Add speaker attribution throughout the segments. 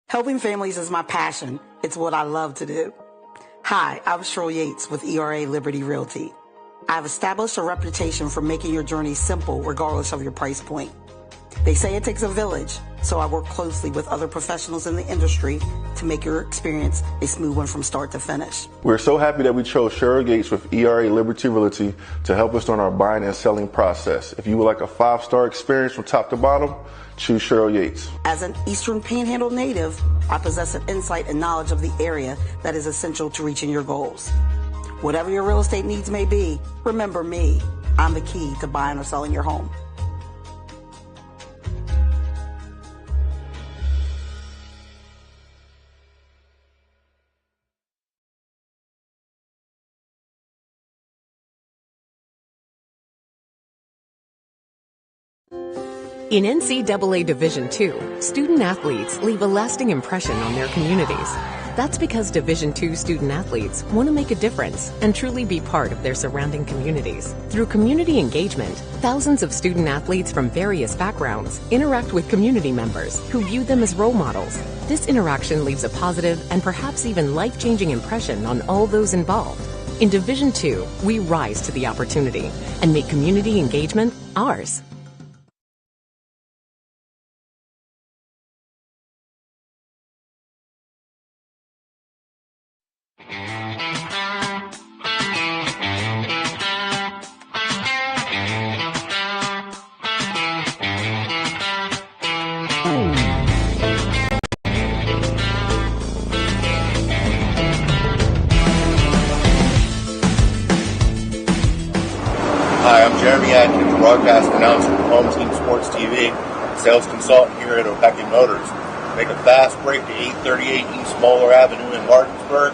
Speaker 1: Helping families is my passion. It's what I love to do. Hi, I'm Cheryl Yates with ERA Liberty Realty. I've established a reputation for making your journey simple regardless of your price point. They say it takes a village, so I work closely with other professionals in the industry to make your experience a smooth one from start to finish.
Speaker 2: We're so happy that we chose Cheryl Yates with ERA Liberty Realty to help us on our buying and selling process. If you would like a 5-star experience from top to bottom, choose Cheryl Yates.
Speaker 1: As an Eastern Panhandle native, I possess an insight and knowledge of the area that is essential to reaching your goals. Whatever your real estate needs may be, remember me. I'm the key to buying or selling your home.
Speaker 3: In NCAA Division II, student athletes leave a lasting impression on their communities. That's because Division II student athletes want to make a difference and truly be part of their surrounding communities. Through community engagement, thousands of student athletes from various backgrounds interact with community members who view them as role models. This interaction leaves a positive and perhaps even life-changing impression on all those involved. In Division II, we rise to the opportunity and make community engagement ours.
Speaker 4: Hi, I'm Jeremy Atkins, broadcast announcer with Home Team Sports TV, sales consultant here at Opeka Motors. Make a fast break to 838 East Moeller Avenue in Martinsburg.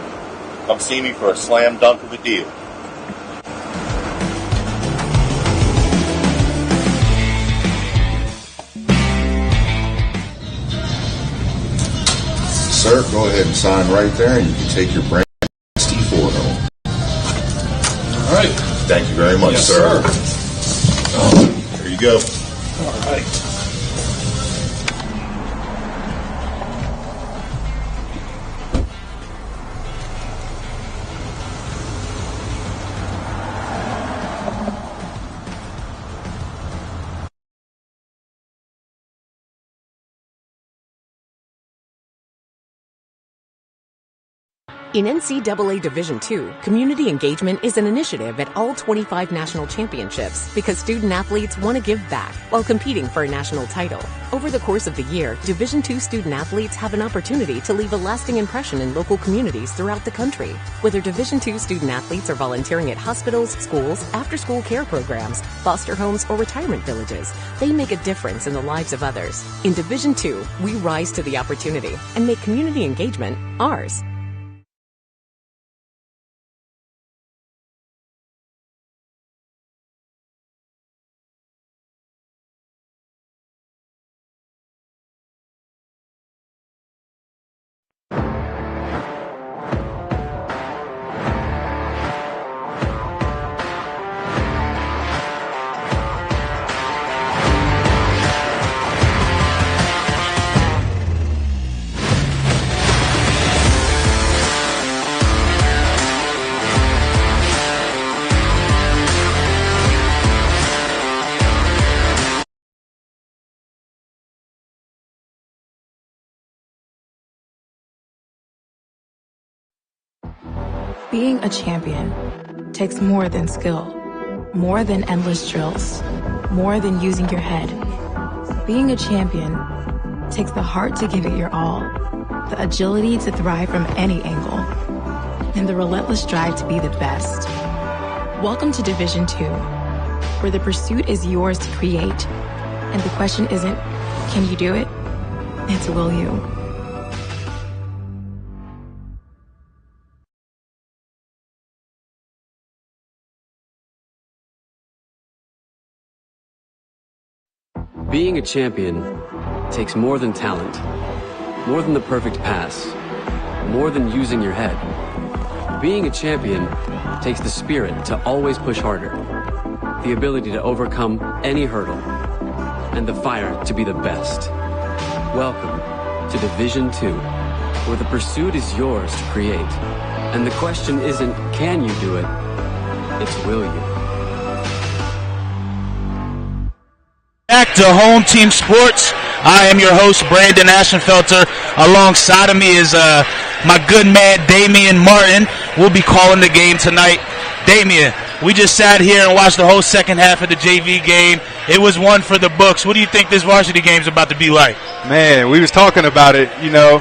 Speaker 4: Come see me for a slam dunk of a deal.
Speaker 5: Sir, go ahead and sign right there, and you can take your brand T4 home.
Speaker 4: All right. Thank you very much,
Speaker 5: Yes,
Speaker 4: sir. There you go.
Speaker 5: All right.
Speaker 3: In NCAA Division II, community engagement is an initiative at all 25 national championships because student athletes want to give back while competing for a national title. Over the course of the year, Division II student athletes have an opportunity to leave a lasting impression in local communities throughout the country. Whether Division II student athletes are volunteering at hospitals, schools, after-school care programs, foster homes, or retirement villages, they make a difference in the lives of others. In Division II, we rise to the opportunity and make community engagement ours.
Speaker 6: Being a champion takes more than skill, more than endless drills, more than using your head. Being a champion takes the heart to give it your all, the agility to thrive from any angle, and the relentless drive to be the best. Welcome to Division II, where the pursuit is yours to create, and the question isn't, can you do it? It's, will you?
Speaker 7: Being a champion takes more than talent, more than the perfect pass, more than using your head. Being a champion takes the spirit to always push harder, the ability to overcome any hurdle, and the fire to be the best. Welcome to Division II, where the pursuit is yours to create. And the question isn't, can you do it? It's, will you?
Speaker 8: Back to Home Team Sports. I am your host, Brandon Ashenfelter. Alongside of me is my good man, Damian Martin. We'll be calling the game tonight. Damian, we just sat here and watched the whole second half of the JV game. It was one for the books. What do you think this varsity game is about to be like?
Speaker 9: Man, we was talking about it. You know,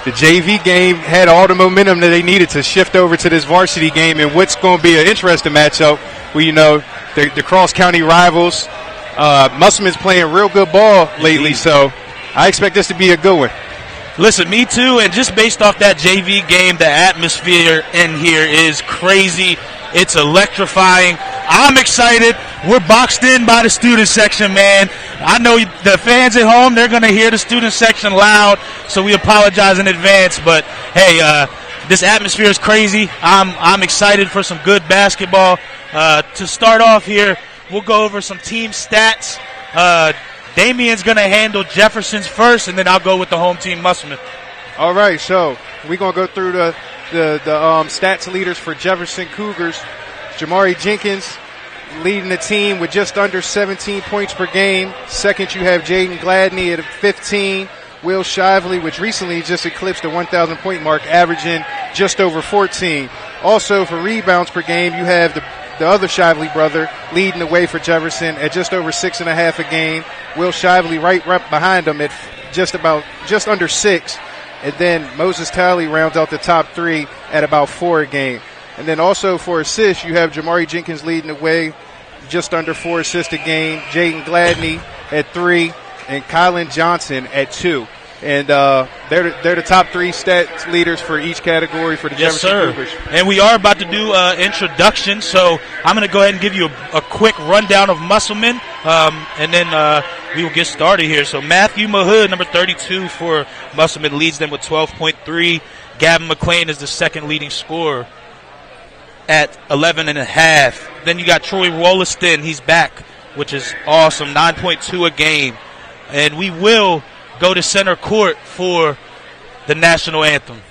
Speaker 9: the JV game had all the momentum that they needed to shift over to this varsity game, and what's going to be an interesting matchup where, you know, the cross-county rivals. Musselman's playing real good ball lately, so I expect this to be a good one.
Speaker 8: Listen, me too, and just based off that JV game, the atmosphere in here is crazy. It's electrifying. I'm excited. We're boxed in by the student section, man. I know the fans at home, they're going to hear the student section loud, so we apologize in advance. But, hey, this atmosphere is crazy. I'm excited for some good basketball. To start off here, we'll go over some team stats. Damian's going to handle Jefferson's first, and then I'll go with the home team, Musselman.
Speaker 9: All right, so we're going to go through the stats leaders for Jefferson Cougars. Jamari Jenkins leading the team with just under 17 points per game. Second, you have Jaden Gladney at 15. Will Shively, which recently just eclipsed the 1,000-point mark, averaging just over 14. Also, for rebounds per game, you have the other Shively brother leading the way for Jefferson at just over 6.5 a game. Will Shively right behind him at just under 6. And then Moses Talley rounds out the top 3 at about 4 a game. And then also for assists, you have Jamari Jenkins leading the way, just under 4 assists a game. Jaden Gladney at 3, and Kylan Johnson at 2. And they're the top 3 stats leaders for each category for the Jefferson Cougars.
Speaker 8: And we are about to do introduction, so I'm going to go ahead and give you a quick rundown of Musselman, and then we will get started here. So Matthew Mahood, number 32 for Musselman, leads them with 12.3. Gavin McClain is the second leading scorer at 11.5. Then you got Troy Wollaston. He's back, which is awesome, 9.2 a game. And we will go to center court for the national anthem.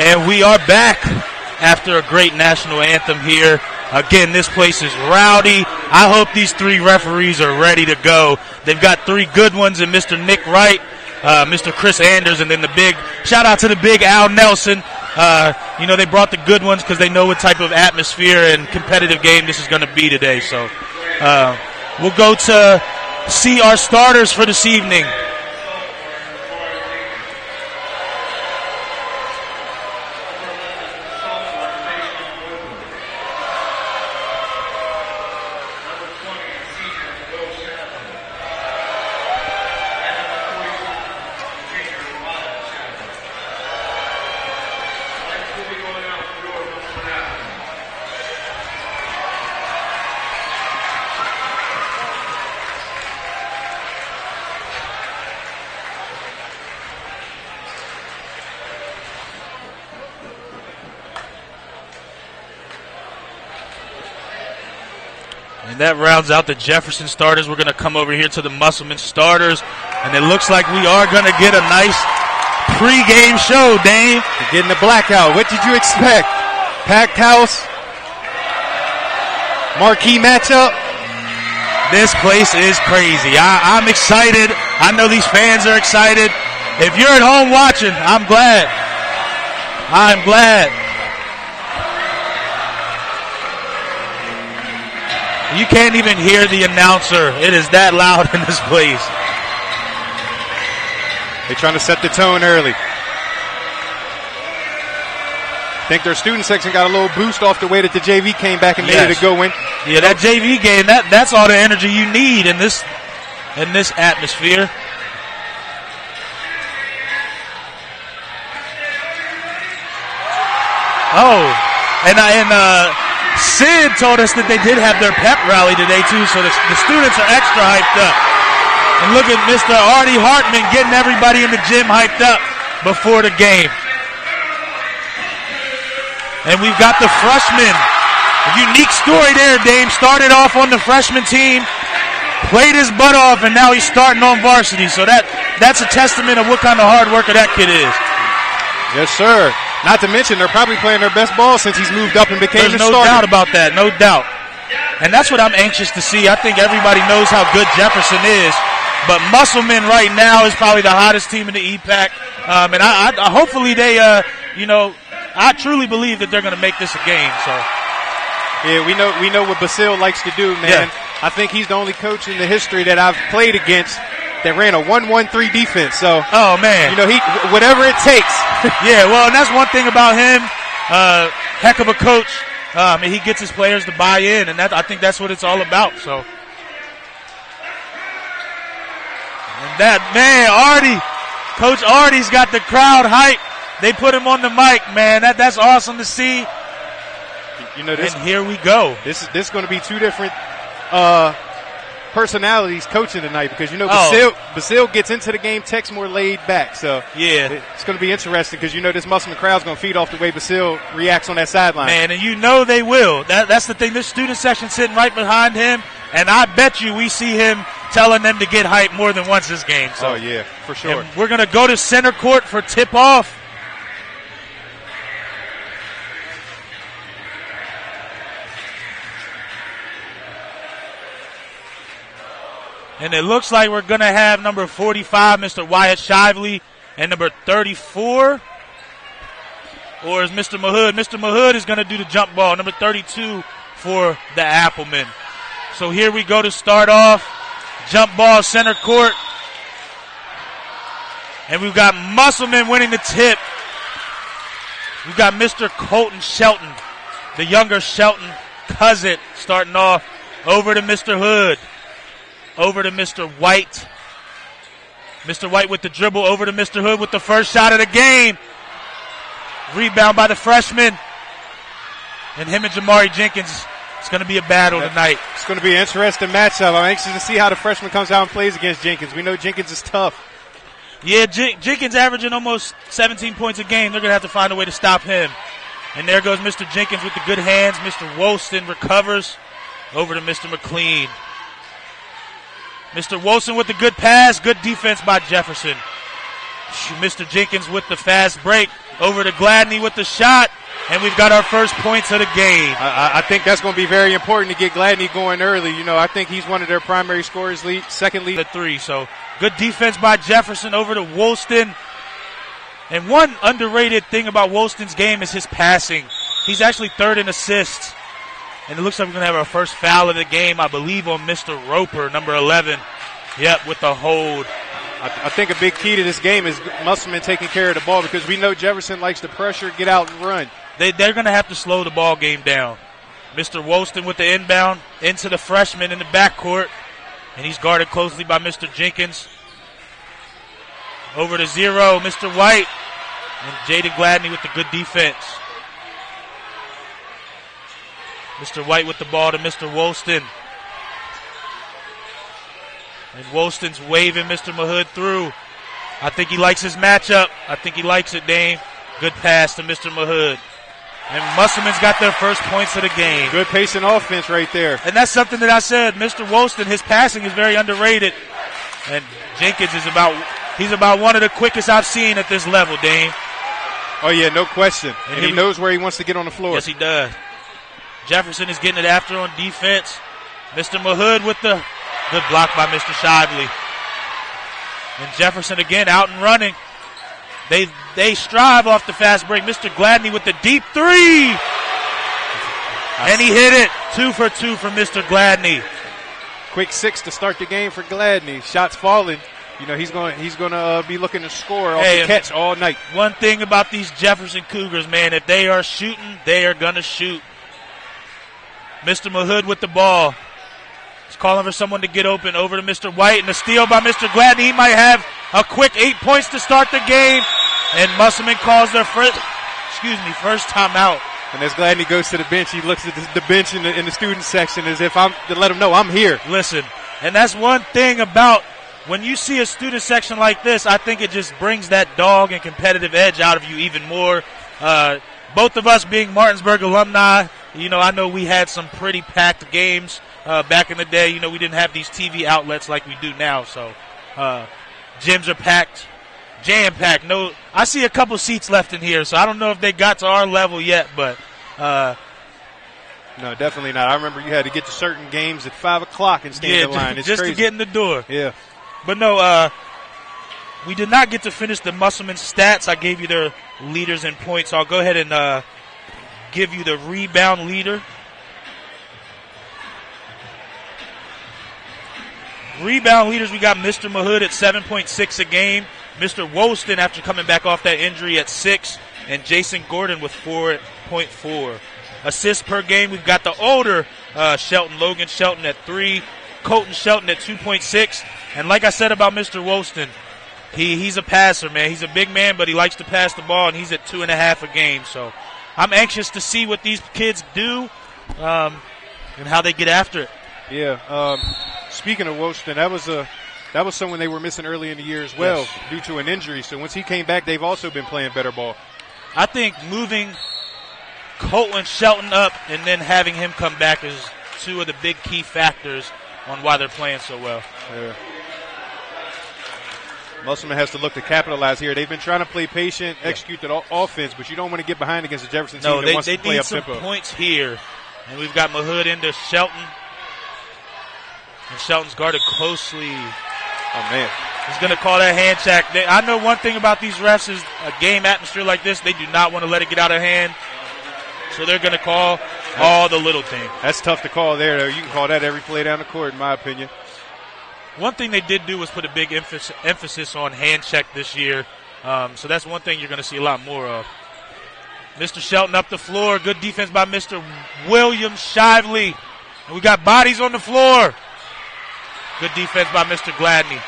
Speaker 8: And we are back after a great national anthem here. Again, this place is rowdy. I hope these 3 referees are ready to go. They've got 3 good ones in Mr. Nick Wright, Mr. Chris Anders, and then shout out to the big Al Nelson. They brought the good ones because they know what type of atmosphere and competitive game this is going to be today. So we'll go to see our starters for this evening. And that rounds out the Jefferson starters. We're going to come over here to the Musselman starters. And it looks like we are going to get a nice pre-game show, Dane.
Speaker 9: You're getting the blackout. What did you expect? Packed house. Marquee matchup.
Speaker 8: This place is crazy. I'm excited. I know these fans are excited. If you're at home watching, I'm glad. I'm glad. You can't even hear the announcer. It is that loud in this place.
Speaker 9: They're trying to set the tone early. I think their student section got a little boost off the way that the JV came back and made it a go win.
Speaker 8: Yeah, that JV game, that's all the energy you need in this atmosphere. Oh, and Sid told us that they did have their pep rally today too, so the students are extra hyped up. And look at Mr. Artie Hartman getting everybody in the gym hyped up before the game. And we've got the freshman. A unique story there, Dame. Started off on the freshman team, played his butt off, and now he's starting on varsity. So that's a testament of what kind of hard worker that kid is.
Speaker 9: Yes, sir. Not to mention, they're probably playing their best ball since he's moved up and became the starter.
Speaker 8: There's no doubt about that, no doubt. And that's what I'm anxious to see. I think everybody knows how good Jefferson is, but Musselman right now is probably the hottest team in the EPAC. And I hopefully they, I truly believe that they're going to make this a game. So,
Speaker 9: yeah, we know what Basile likes to do, man. Yeah. I think he's the only coach in the history that I've played against that ran a 1-1-3 defense. So,
Speaker 8: oh man,
Speaker 9: he whatever it takes.
Speaker 8: Yeah, well, and that's one thing about him. Heck of a coach. And he gets his players to buy in, and I think that's what it's all about. So, and that man, Coach Artie's got the crowd hyped. They put him on the mic, man. That's awesome to see. And here we go.
Speaker 9: This is going to be two different personalities coaching tonight because Basile gets into the game, Tech's more laid back. So
Speaker 8: yeah,
Speaker 9: it's going to be interesting because this Musselman crowd's going to feed off the way Basile reacts on that sideline.
Speaker 8: Man, and they will. That's the thing. This student section sitting right behind him, and I bet you we see him telling them to get hyped more than once this game. So,
Speaker 9: oh yeah, for sure.
Speaker 8: And we're going to go to center court for tip-off. And it looks like we're going to have number 45, Mr. Wyatt Shively, and number 34, or is Mr. Mahood? Mr. Mahood is going to do the jump ball, number 32 for the Applemen. So here we go to start off. Jump ball, center court. And we've got Musselman winning the tip. We've got Mr. Colton Shelton, the younger Shelton cousin, starting off. Over to Mr. Hood. Over to Mr. White. Mr. White with the dribble. Over to Mr. Hood with the first shot of the game. Rebound by the freshman. And him and Jamari Jenkins. It's going to be a battle tonight.
Speaker 9: It's going to be an interesting matchup. I'm anxious to see how the freshman comes out and plays against Jenkins. We know Jenkins is tough.
Speaker 8: Yeah, Jenkins averaging almost 17 points a game. They're going to have to find a way to stop him. And there goes Mr. Jenkins with the good hands. Mr. Wolston recovers. Over to Mr. McLean. Mr. Wilson with the good pass. Good defense by Jefferson. Mr. Jenkins with the fast break. Over to Gladney with the shot. And we've got our first points of the game.
Speaker 9: I think that's going to be very important to get Gladney going early. I think he's one of their primary scorers, second lead.
Speaker 8: At 3. So good defense by Jefferson. Over to Woolston. And one underrated thing about Woolston's game is his passing. He's actually third in assists. And it looks like we're going to have our first foul of the game, I believe, on Mr. Roper, number 11. Yep, with the hold.
Speaker 9: I think a big key to this game is Musselman taking care of the ball because we know Jefferson likes to pressure, get out, and run.
Speaker 8: They're going to have to slow the ball game down. Mr. Woolston with the inbound into the freshman in the backcourt. And he's guarded closely by Mr. Jenkins. Over to 0, Mr. White. And Jaden Gladney with the good defense. Mr. White with the ball to Mr. Woolston. And Woolston's waving Mr. Mahood through. I think he likes his matchup. I think he likes it, Dame. Good pass to Mr. Mahood. And Musselman's got their first points of the game.
Speaker 9: Good pace and offense right there.
Speaker 8: And that's something that I said. Mr. Wolston, his passing is very underrated. And Jenkins is about one of the quickest I've seen at this level, Dane.
Speaker 9: Oh, yeah, no question. And he knows where he wants to get on the floor.
Speaker 8: Yes, he does. Jefferson is getting it after on defense. Mr. Mahood with the good block by Mr. Shively. And Jefferson again out and running. They strive off the fast break. Mr. Gladney with the deep three. And he hit it. 2 for 2 for Mr. Gladney.
Speaker 9: Quick 6 to start the game for Gladney. Shots falling. You know, he's going to be looking to score off the catch all night.
Speaker 8: One thing about these Jefferson Cougars, man, if they are shooting, they are going to shoot. Mr. Mahood with the ball. He's calling for someone to get open over to Mr. White, and a steal by Mr. Gladney. He might have a quick 8 points to start the game. And Musselman calls their first timeout.
Speaker 9: And as Gladney goes to the bench, he looks at the bench in the student section as if I'm to let him know I'm here.
Speaker 8: Listen, and that's one thing about when you see a student section like this, I think it just brings that dog and competitive edge out of you even more. Both of us being Martinsburg alumni, you know, I know we had some pretty packed games back in the day. You know, we didn't have these TV outlets like we do now, so gyms are packed. Jam-packed. No, I see a couple seats left in here, so I don't know if they got to our level yet, but
Speaker 9: no, definitely not. I remember you had to get to certain games at 5 o'clock and stand in line. It's
Speaker 8: just
Speaker 9: crazy.
Speaker 8: To get in the door.
Speaker 9: Yeah.
Speaker 8: But no, we did not get to finish the Musselman stats. I gave you their leaders and points. So I'll go ahead and give you the rebound leader. Rebound leaders, we got Mr. Mahood at 7.6 a game. Mr. Wolston, after coming back off that injury, at 6. And Jason Gordon with 4.4. Assists per game, we've got the older Shelton, Logan Shelton at 3. Colton Shelton at 2.6. And like I said about Mr. Wolston, he's a passer, man. He's a big man, but he likes to pass the ball, and he's at 2.5 a game. So I'm anxious to see what these kids do and how they get after it.
Speaker 9: Yeah. Speaking of Wolston, that was someone they were missing early in the year as well, yes, due to an injury. So once he came back, they've also been playing better ball.
Speaker 8: I think moving Colton Shelton up and then having him come back is two of the big key factors on why they're playing so well.
Speaker 9: Yeah. Musselman has to look to capitalize here. They've been trying to play patient, execute the offense, but you don't want to get behind against the Jefferson team that wants to play up tempo.
Speaker 8: They need some points here. And we've got Mahood into Shelton. And Shelton's guarded closely.
Speaker 9: Oh, man.
Speaker 8: He's going to call that hand check. I know one thing about these refs is a game atmosphere like this, they do not want to let it get out of hand. So they're going to call all the little things.
Speaker 9: That's tough to call there, though. You can call that every play down the court, in my opinion.
Speaker 8: One thing they did do was put a big emphasis on hand check this year. So that's one thing you're going to see a lot more of. Mr. Shelton up the floor. Good defense by Mr. William Shively. And we got bodies on the floor. Good defense by Mr. Gladney.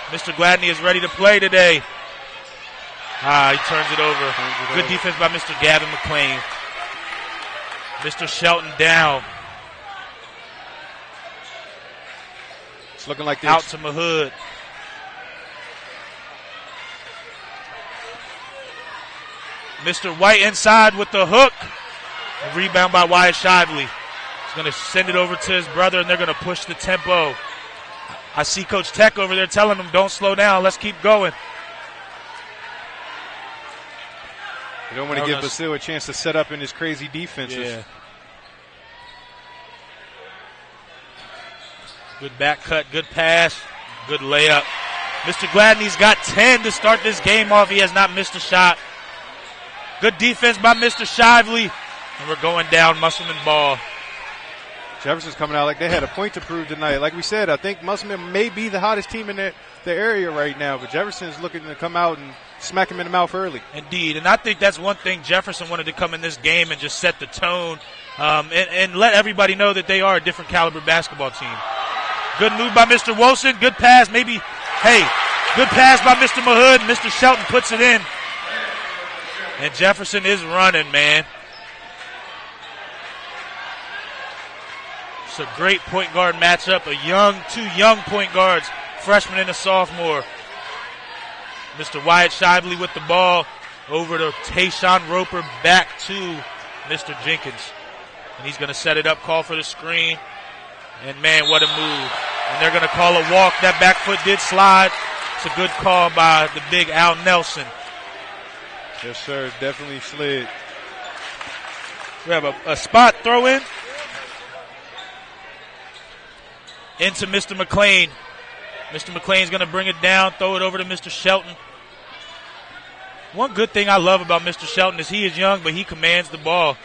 Speaker 8: Mr. Gladney is ready to play today. He turns it over. Good defense by Mr. Gavin McClain. Mr. Shelton down.
Speaker 9: It's looking like this.
Speaker 8: Out to Mahood. Mr. White inside with the hook. A rebound by Wyatt Shively. He's going to send it over to his brother, and they're going to push the tempo. I see Coach Tech over there telling him, don't slow down, let's keep going.
Speaker 9: You don't want to give Basil a chance to set up in his crazy defenses.
Speaker 8: Yeah. Good back cut, good pass, good layup. Mr. Gladney's got 10 to start this game off. He has not missed a shot. Good defense by Mr. Shively. And we're going down, Musselman ball.
Speaker 9: Jefferson's coming out like they had a point to prove tonight. Like we said, I think Musselman may be the hottest team in the area right now, but Jefferson's looking to come out and smack him in the mouth early.
Speaker 8: Indeed, and I think that's one thing Jefferson wanted to come in this game and just set the tone and let everybody know that they are a different caliber basketball team. Good move by Mr. Wilson. Good pass. Good pass by Mr. Mahood. Mr. Shelton puts it in. And Jefferson is running, man. It's a great point guard matchup. Two young point guards, freshman and a sophomore. Mr. Wyatt Shively with the ball. over to Tayshawn Roper, back to Mr. Jenkins. And he's going to set it up, call for the screen. And, man, what a move. And they're going to call a walk. That back foot did slide. It's a good call by the big Al Nelson.
Speaker 9: Yes, sir. Definitely slid.
Speaker 8: We have a spot throw in. Into Mr. McLean. Mr. McLean's going to bring it down, throw it over to Mr. Shelton. One good thing I love about Mr. Shelton is he is young, but he commands the ball.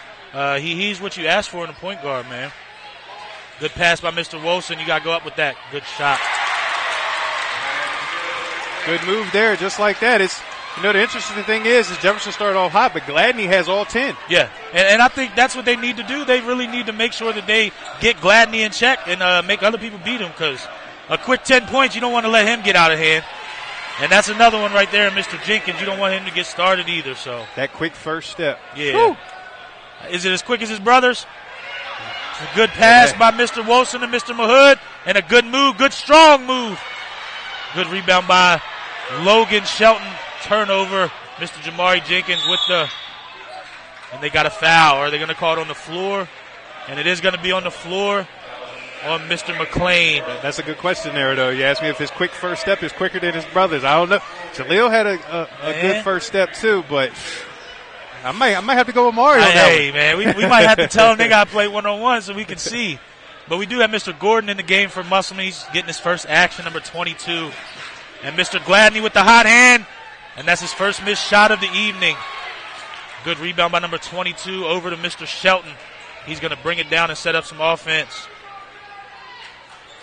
Speaker 8: He's what you ask for in a point guard, man. Good pass by Mr. Wilson. You got to go up with that. Good shot.
Speaker 9: Good move there, just like that. It's, you know, the interesting thing is Jefferson started off hot, but Gladney has all 10.
Speaker 8: Yeah, and I think that's what they need to do. They really need to make sure that they get Gladney in check and make other people beat him, because a quick 10 points, you don't want to let him get out of hand. And that's another one right there, Mr. Jenkins. You don't want him to get started either. So
Speaker 9: that quick first step.
Speaker 8: Yeah. Woo. Is it as quick as his brothers? It's a good pass by Mr. Wilson and Mr. Mahood, and a good move, good strong move. Good rebound by Logan Shelton. Turnover. Mr. Jamari Jenkins with and they got a foul. Are they going to call it on the floor? And it is going to be on the floor on Mr. McLean.
Speaker 9: That's a good question there, though. You asked me if his quick first step is quicker than his brothers. I don't know. Jaleel had a good first step, too, but I might have to go with Mario.
Speaker 8: Hey, man, we might have to tell them they got to play one-on-one so we can see. But we do have Mr. Gordon in the game for Musselman. He's getting his first action, number 22. And Mr. Gladney with the hot hand. And that's his first missed shot of the evening. Good rebound by number 22 over to Mr. Shelton. He's going to bring it down and set up some offense.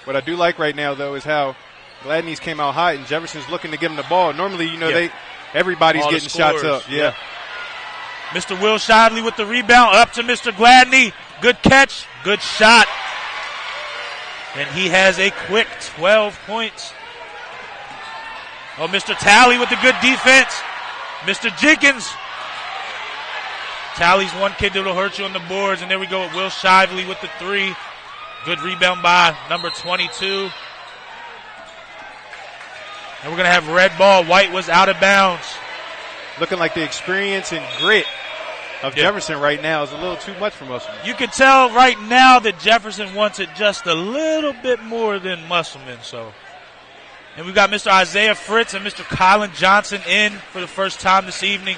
Speaker 9: What I do like right now, though, is how Gladney's came out hot and Jefferson's looking to give him the ball. Normally, you know, everybody's all getting shots up. Yeah.
Speaker 8: Mr. Will Shively with the rebound up to Mr. Gladney. Good catch, good shot. And he has a quick 12 points. Oh, Mr. Talley with the good defense. Mr. Jenkins. Talley's one kid that'll hurt you on the boards. And there we go with Will Shively with the three. Good rebound by number 22. And we're going to have red ball. White was out of bounds.
Speaker 9: Looking like the experience and grit of Jefferson right now is a little too much for Musselman.
Speaker 8: You can tell right now that Jefferson wants it just a little bit more than Musselman. And we've got Mr. Isaiah Fritz and Mr. Colin Johnson in for the first time this evening.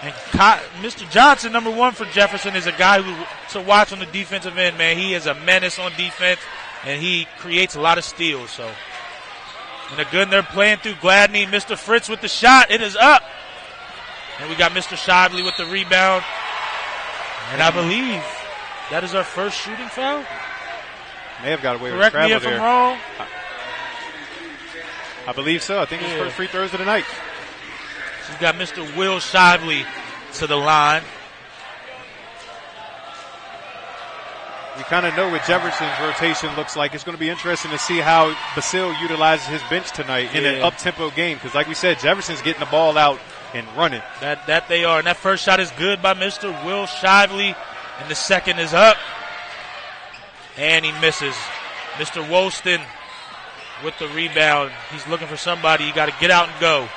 Speaker 8: And Mr. Johnson, number one for Jefferson, is a guy to watch on the defensive end, man. He is a menace on defense, and he creates a lot of steals. And again, they're playing through Gladney. Mr. Fritz with the shot. It is up. And we got Mr. Shively with the rebound. And I believe that is our first shooting foul.
Speaker 9: May have got away with
Speaker 8: Correct me if I'm wrong.
Speaker 9: I believe so. I think it's first free throws of the night.
Speaker 8: We've got Mr. Will Shively to the line.
Speaker 9: We kind of know what Jefferson's rotation looks like. It's going to be interesting to see how Basile utilizes his bench tonight in an up-tempo game. Because like we said, Jefferson's getting the ball out and running.
Speaker 8: That they are. And that first shot is good by Mr. Will Shively. And the second is up. And he misses. Mr. Wolston with the rebound. He's looking for somebody. You got to get out and go.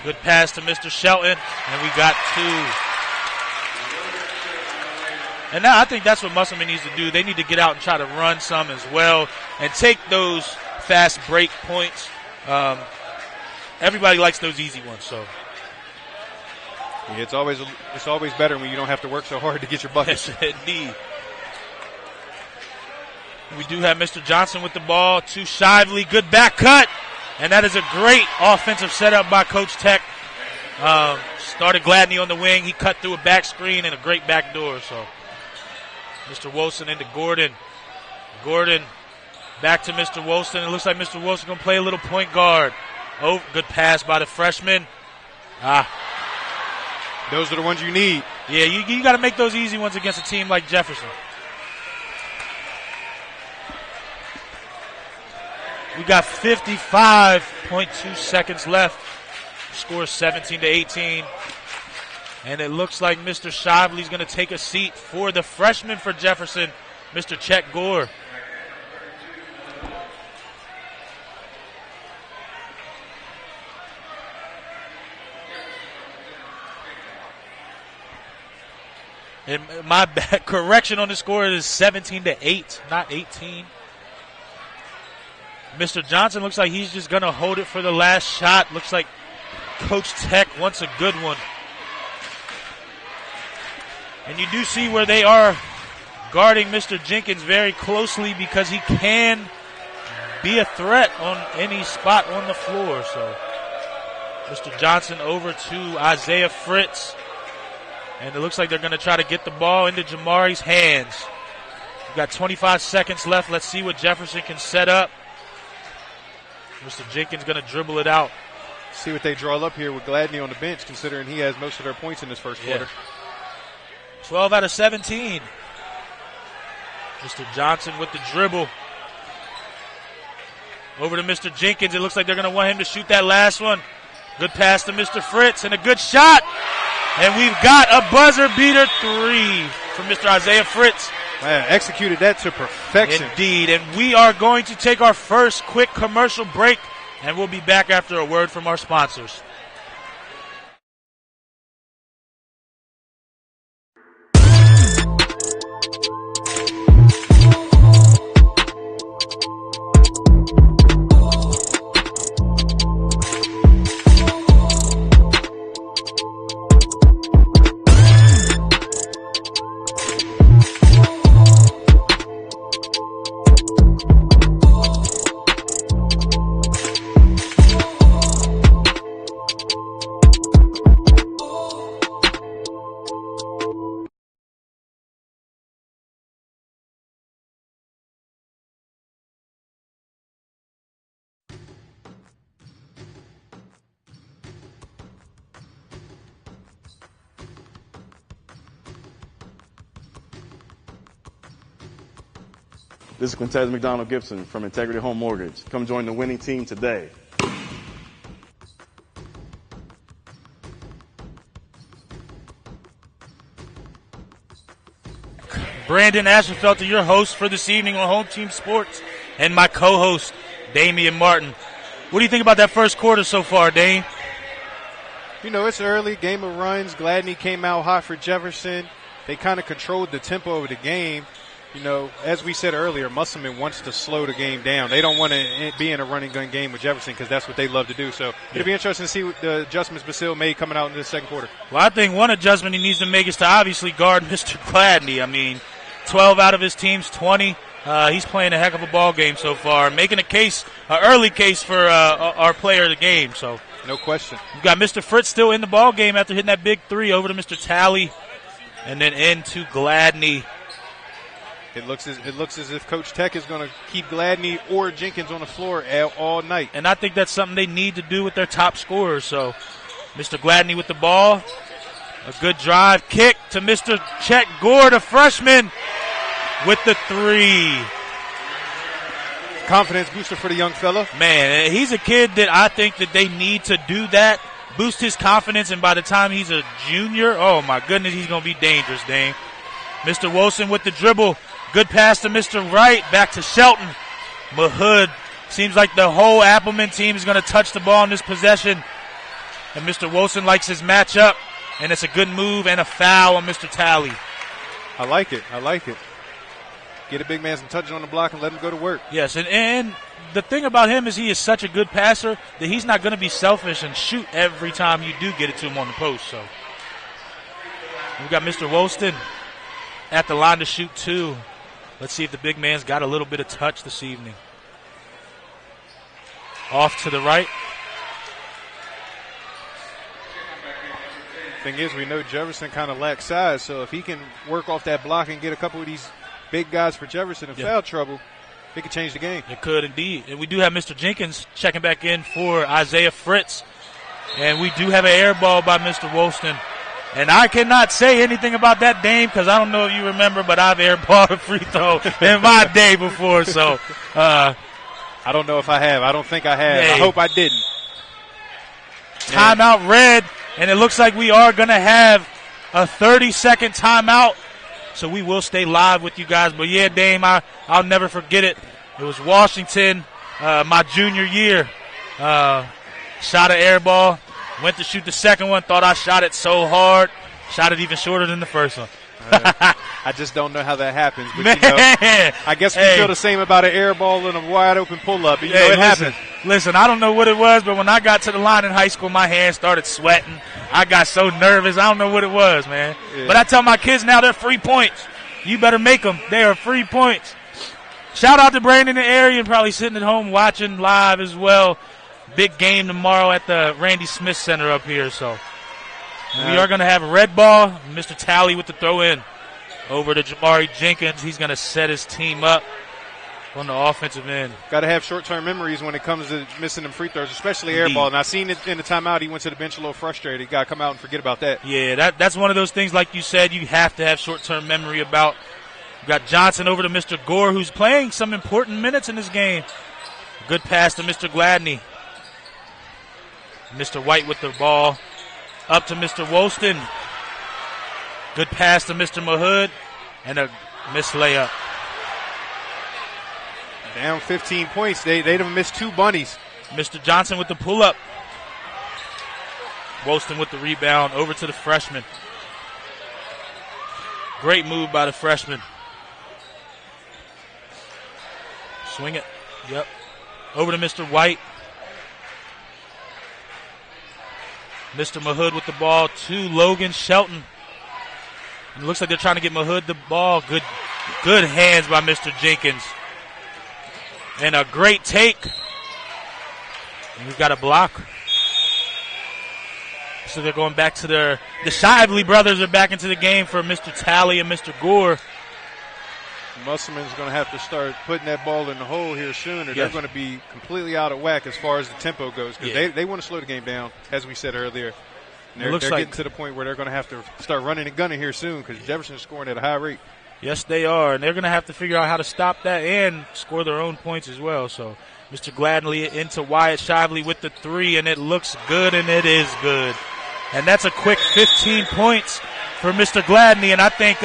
Speaker 8: Good pass to Mr. Shelton. And we got two. And now I think that's what Musselman needs to do. They need to get out and try to run some as well and take those fast break points. Everybody likes those easy ones. So
Speaker 9: yeah, it's always better when you don't have to work so hard to get your buckets.
Speaker 8: Yes, indeed. We do have Mr. Johnson with the ball to Shively. Good back cut. And that is a great offensive setup by Coach Tech. Started Gladney on the wing. He cut through a back screen and a great back door. So Mr. Wilson into Gordon. Gordon back to Mr. Wilson. It looks like Mr. Wilson going to play a little point guard. Oh, good pass by the freshman.
Speaker 9: Those are the ones you need.
Speaker 8: Yeah, you got to make those easy ones against a team like Jefferson. We got 55.2 seconds left. Score 17-18. And it looks like Mr. Shively's going to take a seat for the freshman for Jefferson, Mr. Chet Gore. And my correction on the score is 17-8, not 18. Mr. Johnson looks like he's just going to hold it for the last shot. Looks like Coach Tech wants a good one. And you do see where they are guarding Mr. Jenkins very closely because he can be a threat on any spot on the floor. So Mr. Johnson over to Isaiah Fritz. And it looks like they're going to try to get the ball into Jamari's hands. We've got 25 seconds left. Let's see what Jefferson can set up. Mr. Jenkins going to dribble it out.
Speaker 9: See what they draw up here with Gladney on the bench, considering he has most of their points in this first quarter.
Speaker 8: 12 out of 17. Mr. Johnson with the dribble. Over to Mr. Jenkins. It looks like they're going to want him to shoot that last one. Good pass to Mr. Fritz and a good shot. And we've got a buzzer beater three from Mr. Isaiah Fritz.
Speaker 9: Man, executed that to perfection.
Speaker 8: Indeed. And we are going to take our first quick commercial break, and we'll be back after a word from our sponsors.
Speaker 10: This is Quintez McDonald Gibson from Integrity Home Mortgage. Come join the winning team today.
Speaker 8: Brandon Ashenfelter, your host for this evening on Home Team Sports, and my co-host, Damian Martin. What do you think about that first quarter so far, Dane?
Speaker 9: You know, it's early, game of runs. Gladney came out hot for Jefferson. They kind of controlled the tempo of the game. You know, as we said earlier, Musselman wants to slow the game down. They don't want to be in a running gun game with Jefferson because that's what they love to do. So it'll be interesting to see what the adjustments Basile made coming out in the second quarter.
Speaker 8: Well, I think one adjustment he needs to make is to obviously guard Mr. Gladney. I mean, 12 out of his team's 20. He's playing a heck of a ball game so far, making an early case for our player of the game. So
Speaker 9: no question.
Speaker 8: We've got Mr. Fritz still in the ball game after hitting that big three over to Mr. Talley, and then into Gladney.
Speaker 9: It looks as if Coach Tech is going to keep Gladney or Jenkins on the floor all night.
Speaker 8: And I think that's something they need to do with their top scorers. So Mr. Gladney with the ball. A good drive kick to Mr. Chet Gore, the freshman, with the three.
Speaker 9: Confidence booster for the young fella.
Speaker 8: Man, he's a kid that I think that they need to do that, boost his confidence, and by the time he's a junior, oh my goodness, he's going to be dangerous, Dane. Mr. Wilson with the dribble. Good pass to Mr. Wright, back to Shelton. Mahood, seems like the whole Appleman team is going to touch the ball in this possession. And Mr. Wilson likes his matchup, and it's a good move and a foul on Mr. Talley.
Speaker 9: I like it. Get a big man some touches on the block and let him go to work.
Speaker 8: Yes, and the thing about him is he is such a good passer that he's not going to be selfish and shoot every time you do get it to him on the post. So we've got Mr. Wolston at the line to shoot two. Let's see if the big man's got a little bit of touch this evening. Off to the right.
Speaker 9: Thing is, we know Jefferson kind of lacks size, so if he can work off that block and get a couple of these big guys for Jefferson in foul trouble, it could change the game.
Speaker 8: It could indeed. And we do have Mr. Jenkins checking back in for Isaiah Fritz. And we do have an air ball by Mr. Wolston. And I cannot say anything about that, Dame, because I don't know if you remember, but I've airballed a free throw in my day before. So
Speaker 9: I don't know if I have. I don't think I have. Hey. I hope I didn't.
Speaker 8: Timeout red, and it looks like we are going to have a 30-second timeout. So we will stay live with you guys. But, yeah, Dame, I'll never forget it. It was Washington, my junior year. Shot an air ball. Went to shoot the second one, thought I shot it so hard. Shot it even shorter than the first one.
Speaker 9: I just don't know how that happens. But, I guess we feel the same about an air ball and a wide-open pull-up. It happens.
Speaker 8: Listen, I don't know what it was, but when I got to the line in high school, my hands started sweating. I got so nervous. I don't know what it was, man. Yeah. But I tell my kids now they're free points. You better make them. They are free points. Shout out to Brandon in the area and probably sitting at home watching live as well. Big game tomorrow at the Randy Smith Center up here. So we are going to have a red ball. Mr. Talley with the throw in over to Jamari Jenkins. He's going to set his team up on the offensive end.
Speaker 9: Got to have short-term memories when it comes to missing them free throws, especially air ball. And I seen it in the timeout. He went to the bench a little frustrated. Got to come out and forget about that.
Speaker 8: Yeah, that's one of those things, like you said, you have to have short-term memory about. You got Johnson over to Mr. Gore, who's playing some important minutes in this game. Good pass to Mr. Gladney. Mr. White with the ball. Up to Mr. Wolston. Good pass to Mr. Mahood. And a missed layup.
Speaker 9: Down 15 points. They done missed 2 bunnies.
Speaker 8: Mr. Johnson with the pull-up. Wolston with the rebound. Over to the freshman. Great move by the freshman. Swing it. Yep. Over to Mr. White. Mr. Mahood with the ball to Logan Shelton. It looks like they're trying to get Mahood the ball. Good hands by Mr. Jenkins. And a great take. And we've got a block. So they're going back to the Shively brothers are back into the game for Mr. Talley and Mr. Gore.
Speaker 9: Musselman's going to have to start putting that ball in the hole here soon, or they're going to be completely out of whack as far as the tempo goes, because they want to slow the game down, as we said earlier. And they're getting to the point where they're going to have to start running and gunning here soon, because Jefferson's scoring at a high rate.
Speaker 8: Yes, they are, and they're going to have to figure out how to stop that and score their own points as well. So Mr. Gladney into Wyatt Shively with the 3, and it looks good, and it is good. And that's a quick 15 points for Mr. Gladney, and I think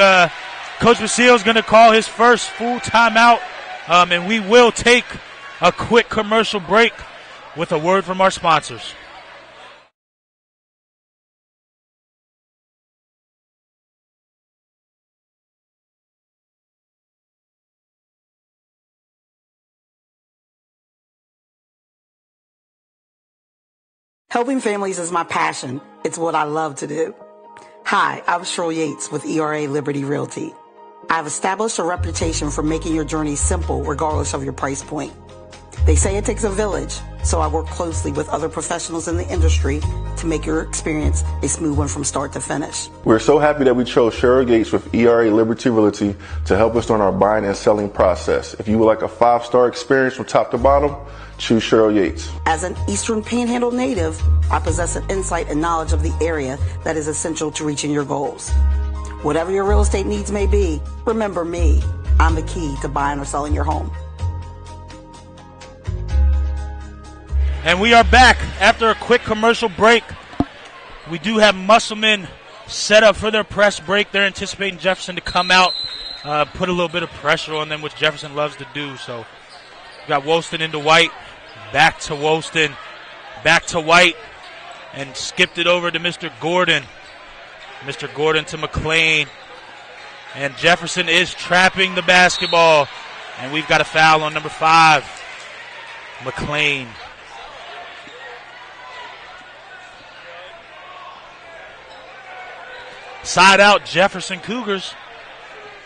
Speaker 8: Coach Basile is going to call his first full timeout, and we will take a quick commercial break with a word from our sponsors.
Speaker 1: Helping families is my passion. It's what I love to do. Hi, I'm Cheryl Yates with ERA Liberty Realty. I've established a reputation for making your journey simple regardless of your price point. They say it takes a village, so I work closely with other professionals in the industry to make your experience a smooth one from start to finish.
Speaker 2: We're so happy that we chose Cheryl Gates with ERA Liberty Realty to help us during our buying and selling process. If you would like a 5-star experience from top to bottom, choose Cheryl Yates.
Speaker 1: As an Eastern Panhandle native, I possess an insight and knowledge of the area that is essential to reaching your goals. Whatever your real estate needs may be, remember me. I'm the key to buying or selling your home.
Speaker 8: And we are back after a quick commercial break. We do have Musselman set up for their press break. They're anticipating Jefferson to come out, put a little bit of pressure on them, which Jefferson loves to do. So we got Wolston into White, back to Wolston, back to White, and skipped it over to Mr. Gordon. Mr. Gordon to McLean. And Jefferson is trapping the basketball. And we've got a foul on number 5, McLean. Side out, Jefferson Cougars.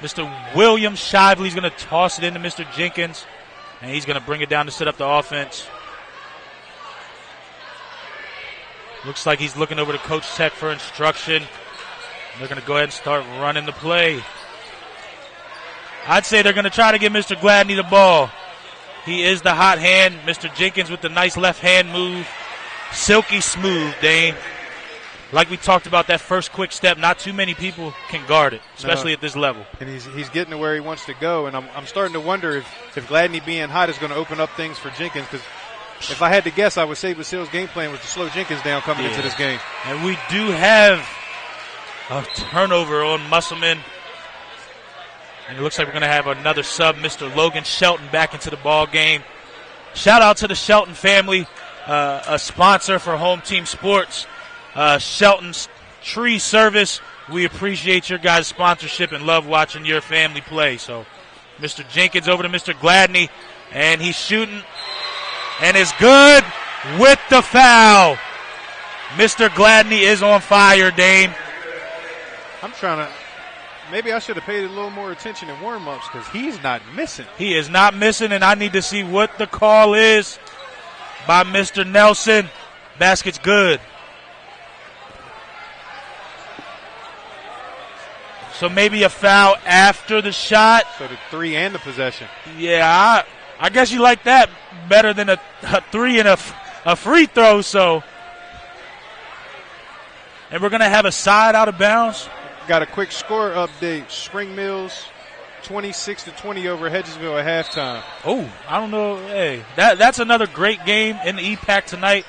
Speaker 8: Mr. William Shively's going to toss it into Mr. Jenkins. And he's going to bring it down to set up the offense. Looks like he's looking over to Coach Tech for instruction. They're going to go ahead and start running the play. I'd say they're going to try to give Mr. Gladney the ball. He is the hot hand. Mr. Jenkins with the nice left hand move. Silky smooth, Dane. Like we talked about, that first quick step, not too many people can guard it, especially at this level.
Speaker 9: And he's getting to where he wants to go, and I'm starting to wonder if Gladney being hot is going to open up things for Jenkins, because if I had to guess, I would say Basile's game plan was to slow Jenkins down coming into this game.
Speaker 8: And we do have a turnover on Musselman. And it looks like we're going to have another sub, Mr. Logan Shelton, back into the ball game. Shout out to the Shelton family, a sponsor for Home Team Sports. Shelton's Tree Service We appreciate your guys' sponsorship and love watching your family play. So Mr. Jenkins over to Mr. Gladney, and he's shooting, and it's good with the foul. Mr. Gladney is on fire, Dame.
Speaker 9: I'm trying to, maybe I should have paid a little more attention in warm-ups because he's not missing.
Speaker 8: He is not missing, and I need to see what the call is by Mr. Nelson. Basket's good. So maybe a foul after the shot.
Speaker 9: So the three and the possession.
Speaker 8: Yeah, I guess you like that better than a three and a free throw. So, and we're going to have a side out of bounds.
Speaker 9: Got a quick score update. Spring Mills 26-20 over Hedgesville at halftime.
Speaker 8: Oh, I don't know. Hey, that's another great game in the EPAC tonight.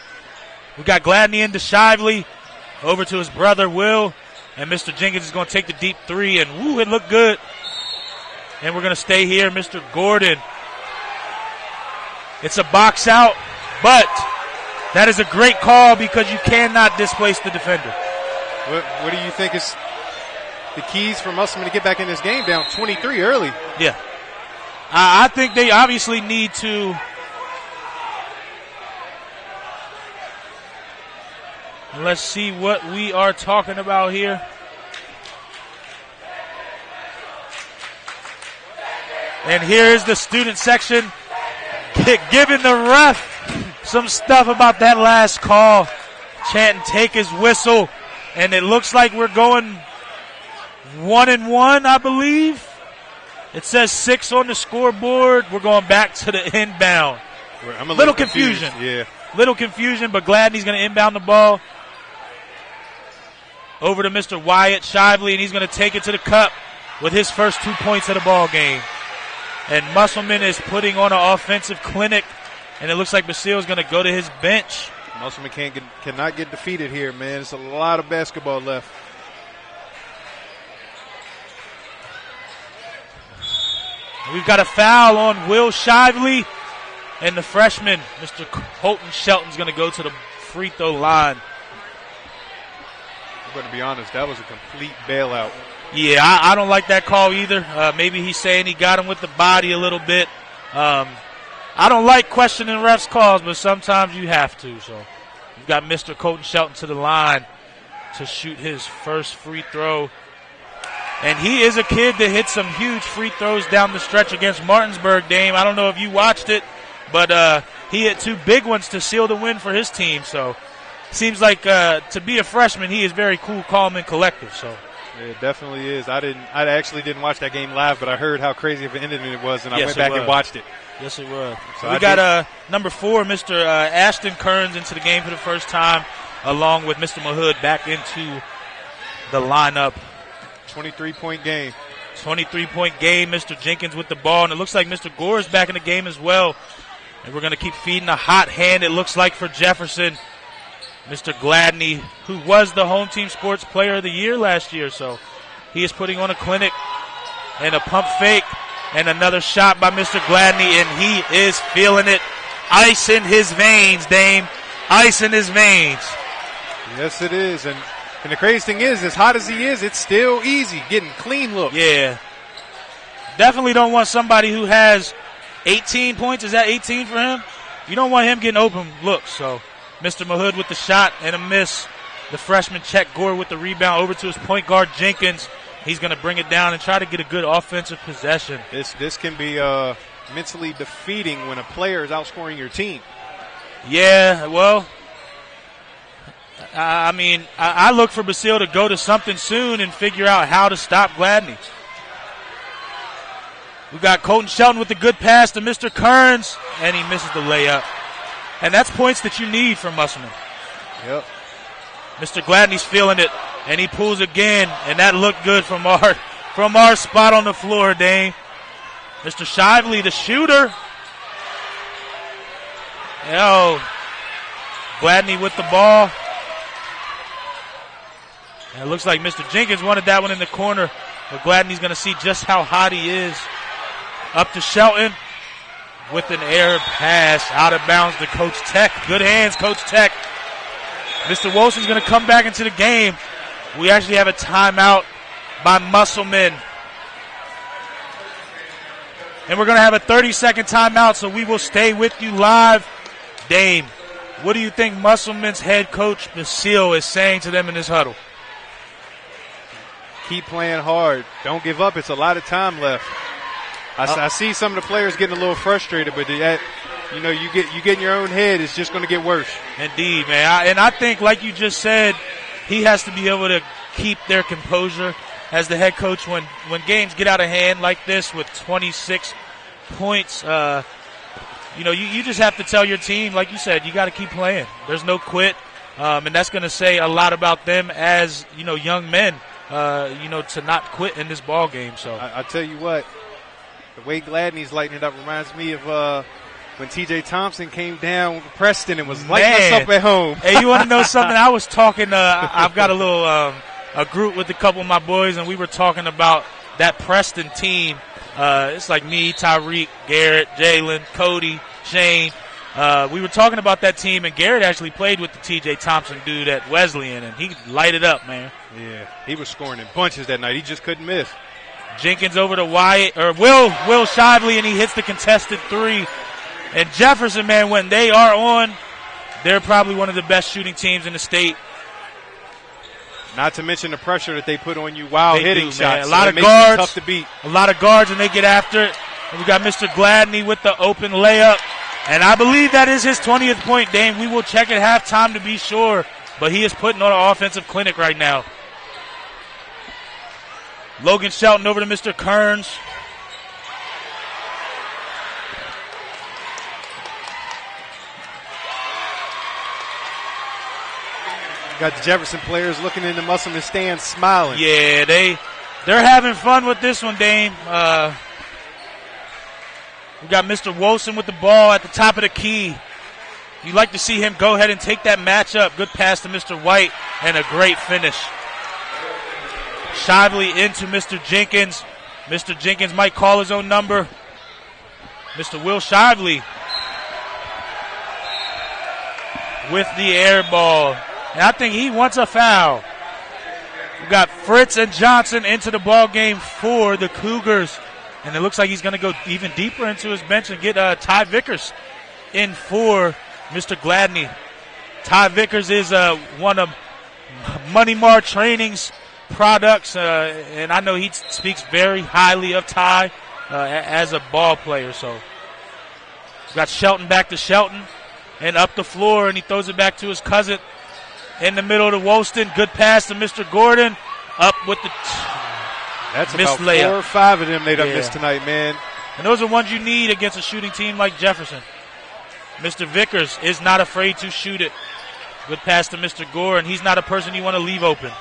Speaker 8: We got Gladney into Shively, over to his brother Will, and Mr. Jenkins is going to take the deep three, and woo, it looked good. And we're going to stay here, Mr. Gordon. It's a box out, but that is a great call because you cannot displace the defender.
Speaker 9: What do you think is the keys for Musselman to get back in this game down 23 early?
Speaker 8: Yeah. I think they obviously need to let's see what we are talking about here. And here's the student section giving the ref some stuff about that last call. Chanting, take his whistle. And it looks like we're going 1-1, I believe. It says 6 on the scoreboard. We're going back to the inbound.
Speaker 9: I'm a little confusion.
Speaker 8: Yeah. Little confusion, but Gladney's going to inbound the ball. Over to Mr. Wyatt Shively, and he's going to take it to the cup with his first 2 points of the ball game. And Musselman is putting on an offensive clinic, and it looks like Basile's going to go to his bench.
Speaker 9: Musselman cannot get defeated here, man. It's a lot of basketball left.
Speaker 8: We've got a foul on Will Shively, and the freshman, Mr. Colton Shelton's going to go to the free throw line.
Speaker 9: I'm going to be honest, that was a complete bailout.
Speaker 8: Yeah, I don't like that call either. Maybe he's saying he got him with the body a little bit. I don't like questioning refs' calls, but sometimes you have to. So you've got Mr. Colton Shelton to the line to shoot his first free throw. And he is a kid that hit some huge free throws down the stretch against Martinsburg, Dame. I don't know if you watched it, but he hit 2 big ones to seal the win for his team. So seems like to be a freshman, he is very cool, calm, and collective. So
Speaker 9: yeah, it definitely is. I actually didn't watch that game live, but I heard how crazy of an ending it was, and I went back and watched it.
Speaker 8: Yes, it was.
Speaker 9: So
Speaker 8: we got number 4, Mr. Ashton Kearns, into the game for the first time, along with Mr. Mahood back into the lineup.
Speaker 9: 23-point game.
Speaker 8: 23-point game. Mr. Jenkins with the ball, and it looks like Mr. Gore is back in the game as well. And we're going to keep feeding a hot hand, it looks like, for Jefferson. Mr. Gladney, who was the home team sports player of the year last year. So he is putting on a clinic, and a pump fake, and another shot by Mr. Gladney, and he is feeling it. Ice in his veins, Dame. Ice in his veins.
Speaker 9: Yes, it is. And the crazy thing is, as hot as he is, it's still easy, getting clean looks.
Speaker 8: Yeah. Definitely don't want somebody who has 18 points. Is that 18 for him? You don't want him getting open looks. So Mr. Mahood with the shot and a miss. The freshman Chet Gore with the rebound over to his point guard Jenkins. He's going to bring it down and try to get a good offensive possession.
Speaker 9: This can be mentally defeating when a player is outscoring your team.
Speaker 8: Yeah, well, I mean, I look for Basile to go to something soon and figure out how to stop Gladney. We got Colton Shelton with the good pass to Mr. Kearns, and he misses the layup. And that's points that you need from Musselman.
Speaker 9: Yep.
Speaker 8: Mr. Gladney's feeling it, and he pulls again, and that looked good from our spot on the floor, Dane. Mr. Shively, the shooter. Gladney with the ball. And it looks like Mr. Jenkins wanted that one in the corner, but Gladney's going to see just how hot he is. Up to Shelton with an air pass out of bounds to Coach Tech. Good hands, Coach Tech. Mr. Wilson's going to come back into the game. We actually have a timeout by Musselman. And we're going to have a 30-second timeout, so we will stay with you live. Dame, what do you think Musselman's head coach, Basile, is saying to them in this huddle?
Speaker 9: Keep playing hard. Don't give up. It's a lot of time left. I see some of the players getting a little frustrated, but that, you get in your own head, it's just going to get worse.
Speaker 8: Indeed, man. I think, like you just said, he has to be able to keep their composure as the head coach when games get out of hand like this with 26 points. You just have to tell your team, like you said, you got to keep playing. There's no quit, and that's going to say a lot about them as young men. To not quit in this ball game. So
Speaker 9: I tell you what, the way Gladney's lighting it up reminds me of when T.J. Thompson came down with Preston and was lighting us up at home.
Speaker 8: Hey, you want to know something? I was talking. I've got a little a group with a couple of my boys, and we were talking about that Preston team. It's like me, Tyreek, Garrett, Jalen, Cody, Shane. We were talking about that team, and Garrett actually played with the T.J. Thompson dude at Wesleyan, and he lighted up, man.
Speaker 9: Yeah, he was scoring in bunches that night. He just couldn't miss.
Speaker 8: Jenkins over to Will Shively, and he hits the contested three. And Jefferson, man, when they are on, they're probably one of the best shooting teams in the state.
Speaker 9: Not to mention the pressure that they put on you while hitting shots.
Speaker 8: Man. A lot of guards, tough to beat. A lot of guards, and they get after it. And we got Mr. Gladney with the open layup. And I believe that is his 20th point, Dame. We will check at halftime to be sure. But he is putting on an offensive clinic right now. Logan Shelton over to Mr. Kearns.
Speaker 9: Got the Jefferson players looking in the Musselman stand smiling.
Speaker 8: Yeah, they're having fun with this one, Dame. We got Mr. Wilson with the ball at the top of the key. You'd like to see him go ahead and take that matchup. Good pass to Mr. White and a great finish. Shively into Mr. Jenkins. Mr. Jenkins might call his own number. Mr. Will Shively with the air ball. And I think he wants a foul. We got Fritz and Johnson into the ball game for the Cougars. And it looks like he's going to go even deeper into his bench and get Ty Vickers in for Mr. Gladney. Ty Vickers is one of Money Mar Training's products, and I know he speaks very highly of Ty as a ball player. So we've got Shelton back to Shelton and up the floor, and he throws it back to his cousin in the middle to Woolston. Good pass to Mr. Gordon. Up with the
Speaker 9: That's
Speaker 8: missed
Speaker 9: about
Speaker 8: layup.
Speaker 9: 4 or 5 of them they done missed tonight, man.
Speaker 8: And those are ones you need against a shooting team like Jefferson. Mr. Vickers is not afraid to shoot it. Good pass to Mr. Gore, and he's not a person you want to leave open.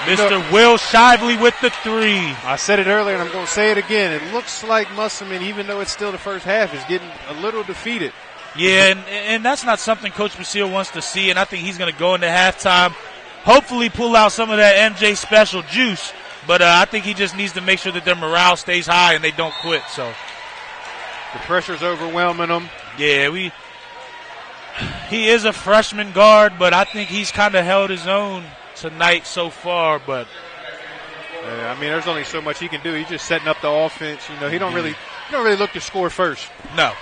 Speaker 8: Mr. Will Shively with the three.
Speaker 9: I said it earlier, and I'm going to say it again. It looks like Musselman, even though it's still the first half, is getting a little defeated.
Speaker 8: Yeah, and that's not something Coach Basile wants to see, and I think he's going to go into halftime, hopefully pull out some of that MJ special juice, but I think he just needs to make sure that their morale stays high and they don't quit. So
Speaker 9: the pressure's overwhelming them.
Speaker 8: Yeah, he is a freshman guard, but I think he's kind of held his own tonight so far. But
Speaker 9: I mean, there's only so much he can do. He's just setting up the offense. He don't really look to score first.
Speaker 8: No,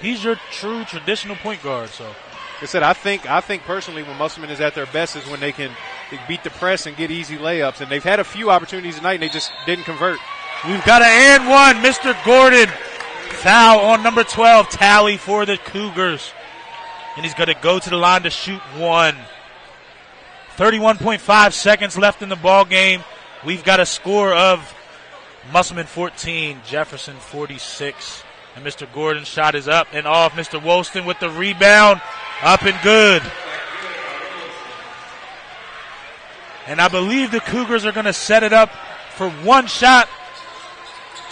Speaker 8: he's your true traditional point guard. So,
Speaker 9: like I said, I think personally when Musselman is at their best is when they beat the press and get easy layups. And they've had a few opportunities tonight, and they just didn't convert.
Speaker 8: We've got an and one. Mr. Gordon, foul on number 12, tally for the Cougars. And he's going to go to the line to shoot one. 31.5 seconds left in the ball game. We've got a score of Musselman 14, Jefferson 46. And Mr. Gordon's shot is up and off. Mr. Woolston with the rebound, up and good. And I believe the Cougars are going to set it up for one shot.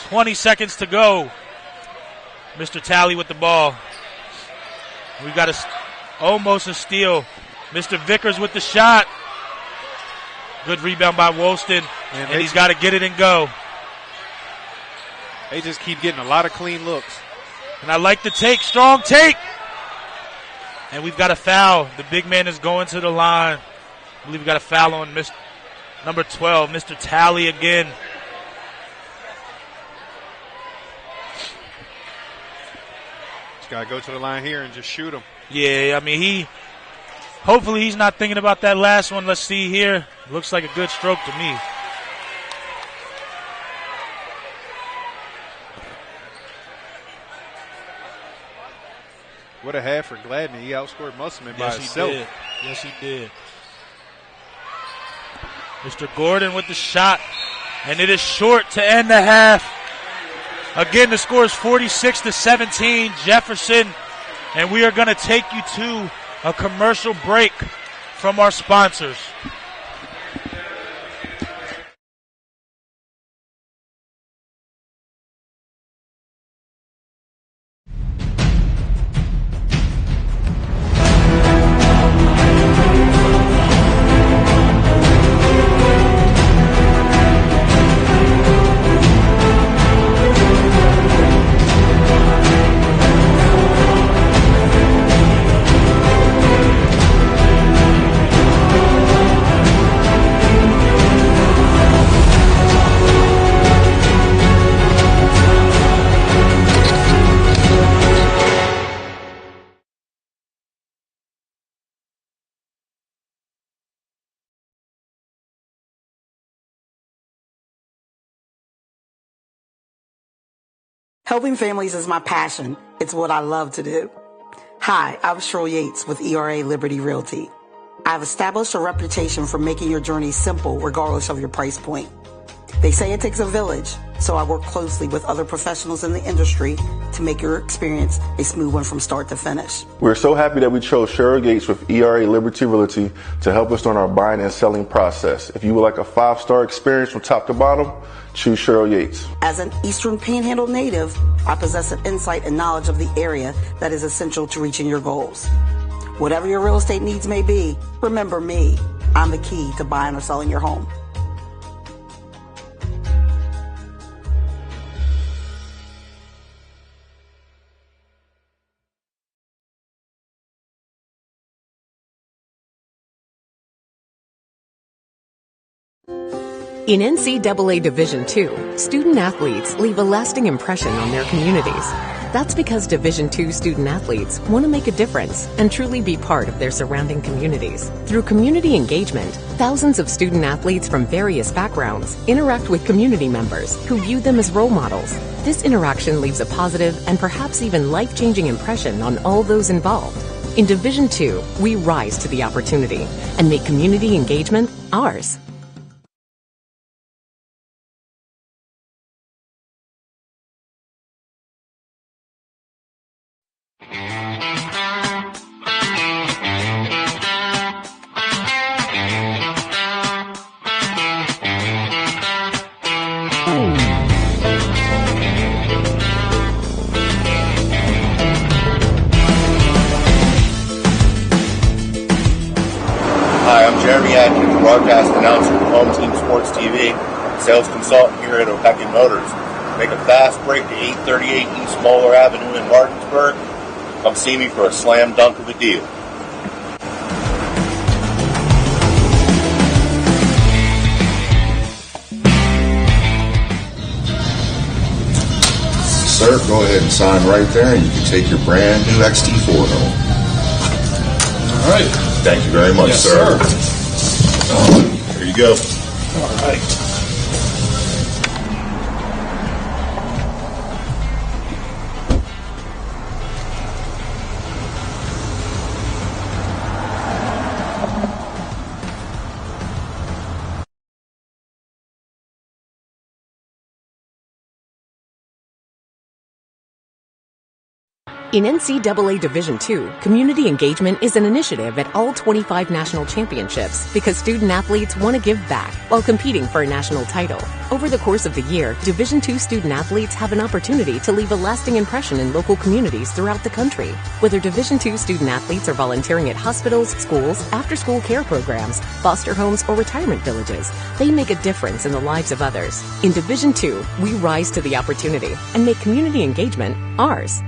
Speaker 8: 20 seconds to go. Mr. Talley with the ball. We've got almost a steal. Mr. Vickers with the shot. Good rebound by Woolston. And he's got to get it and go.
Speaker 9: They just keep getting a lot of clean looks.
Speaker 8: And I like the take. Strong take. And we've got a foul. The big man is going to the line. believe we got a foul on number 12, Mr. Talley again.
Speaker 9: Just got to go to the line here and just shoot him.
Speaker 8: Yeah, I mean, hopefully he's not thinking about that last one. Let's see here. Looks like a good stroke to me.
Speaker 9: What a half for Gladney. He outscored Musselman by himself.
Speaker 8: Yes, he did. Mr. Gordon with the shot, and it is short to end the half. Again, the score is 46-17, Jefferson, and we are going to take you to a commercial break from our sponsors.
Speaker 1: Helping families is my passion. It's what I love to do. Hi, I'm Cheryl Yates with ERA Liberty Realty. I've established a reputation for making your journey simple regardless of your price point. They say it takes a village, so I work closely with other professionals in the industry to make your experience a smooth one from start to finish.
Speaker 2: We're so happy that we chose Cheryl Gates with ERA Liberty Realty to help us on our buying and selling process. If you would like a 5-star experience from top to bottom, choose Cheryl Yates.
Speaker 1: As an Eastern Panhandle native, I possess an insight and knowledge of the area that is essential to reaching your goals. Whatever your real estate needs may be, remember me. I'm the key to buying or selling your home.
Speaker 3: In NCAA Division II, student athletes leave a lasting impression on their communities. That's because Division II student athletes want to make a difference and truly be part of their surrounding communities. Through community engagement, thousands of student athletes from various backgrounds interact with community members who view them as role models. This interaction leaves a positive and perhaps even life-changing impression on all those involved. In Division II, we rise to the opportunity and make community engagement ours.
Speaker 4: Hi, I'm Jeremy Atkins, broadcast announcer with Home Team Sports TV, sales consultant here at Opequon Motors. Make a fast break to 838 East Moeller Avenue in Martinsburg. Come see me for a slam dunk of a deal.
Speaker 5: Sir, go ahead and sign right there, and you can take your brand new XT4 home.
Speaker 11: All right.
Speaker 5: Thank you very much,
Speaker 11: Yes,
Speaker 5: sir. Here you go.
Speaker 11: All right.
Speaker 3: In NCAA Division II, community engagement is an initiative at all 25 national championships because student athletes want to give back while competing for a national title. Over the course of the year, Division II student athletes have an opportunity to leave a lasting impression in local communities throughout the country. Whether Division II student athletes are volunteering at hospitals, schools, after-school care programs, foster homes, or retirement villages, they make a difference in the lives of others. In Division II, we rise to the opportunity and make community engagement ours.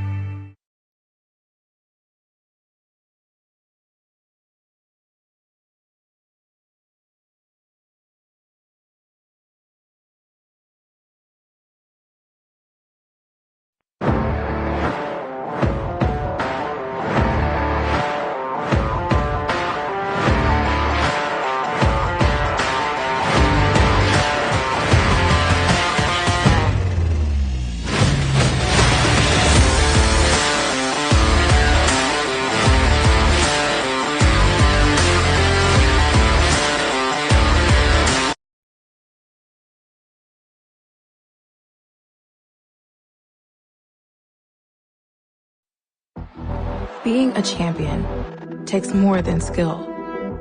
Speaker 6: Being a champion takes more than skill,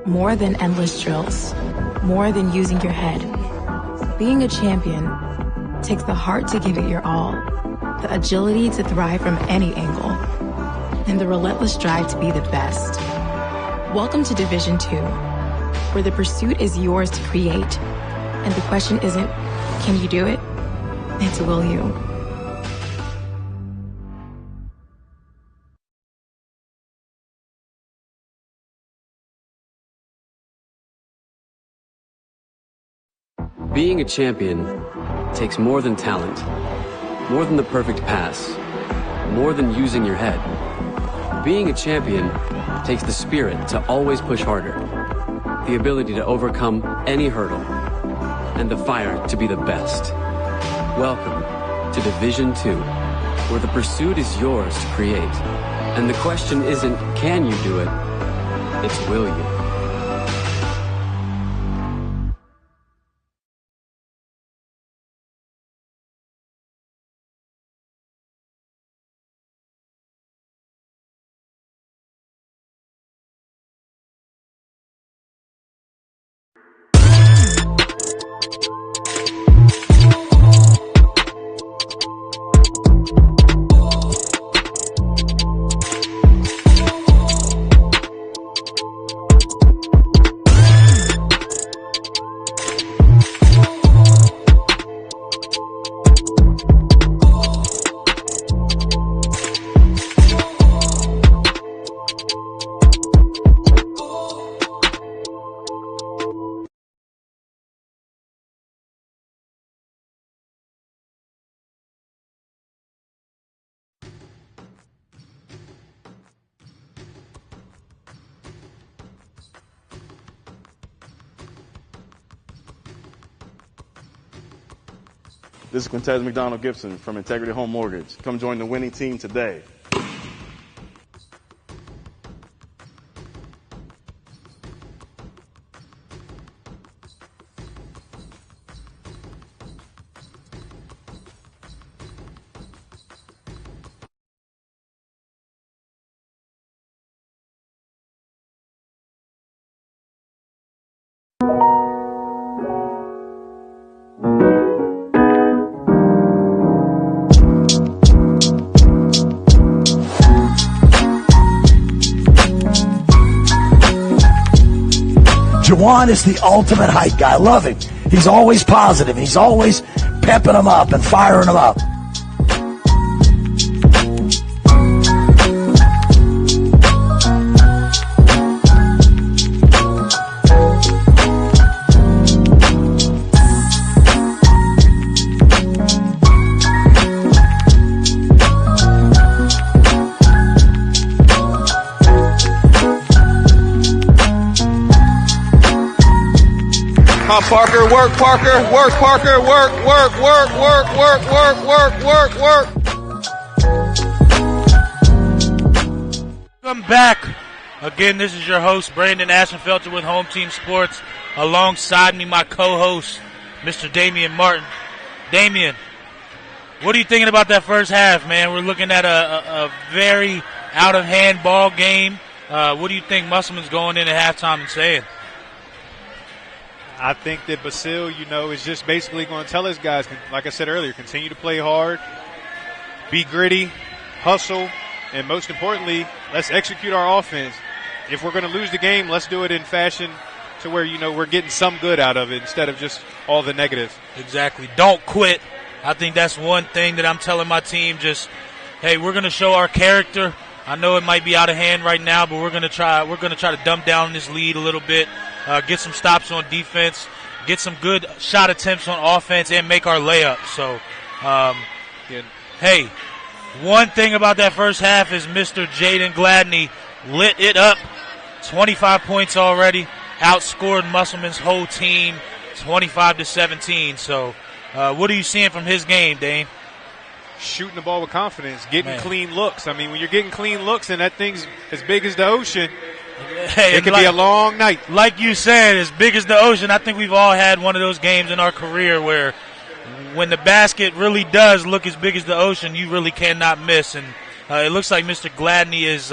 Speaker 6: more than endless drills, more than using your head. Being a champion takes the heart to give it your all, the agility to thrive from any angle, and the relentless drive to be the best. Welcome to Division 2, where the pursuit is yours to create, and the question isn't, can you do it? It's, will you?
Speaker 7: Being a champion takes more than talent, more than the perfect pass, more than using your head. Being a champion takes the spirit to always push harder, the ability to overcome any hurdle, and the fire to be the best. Welcome to Division 2, where the pursuit is yours to create, and the question isn't, can you do it? It's, will you?
Speaker 10: This is Quintez McDonald Gibson from Integrity Home Mortgage. Come join the winning team today.
Speaker 12: Jawan is the ultimate hype guy. I love him. He's always positive. He's always pepping them up and firing them up.
Speaker 9: Parker, work, Parker, work, Parker, work, work, work, work, work, work, work, work, work.
Speaker 8: Welcome back. Again, this is your host, Brandon Ashenfelter with Home Team Sports. Alongside me, my co-host, Mr. Damian Martin. Damian, what are you thinking about that first half, man? We're looking at a very out-of-hand ball game. What do you think Musselman's going in at halftime and saying?
Speaker 9: I think that Basile, is just basically going to tell his guys, like I said earlier, continue to play hard, be gritty, hustle, and most importantly, let's execute our offense. If we're going to lose the game, let's do it in fashion to where, we're getting some good out of it instead of just all the negatives.
Speaker 8: Exactly. Don't quit. I think that's one thing that I'm telling my team, just, hey, we're going to show our character. I know it might be out of hand right now, but we're going to try to dumb down this lead a little bit. Get some stops on defense, get some good shot attempts on offense, and make our layup. So, hey, one thing about that first half is Mr. Jaden Gladney lit it up. 25 points already, outscored Musselman's whole team 25-17. So, what are you seeing from his game, Dane?
Speaker 9: Shooting the ball with confidence, getting clean looks. I mean, when you're getting clean looks and that thing's as big as the ocean, it could be a long night.
Speaker 8: Like you said, as big as the ocean, I think we've all had one of those games in our career where when the basket really does look as big as the ocean, you really cannot miss. And It looks like Mr. Gladney is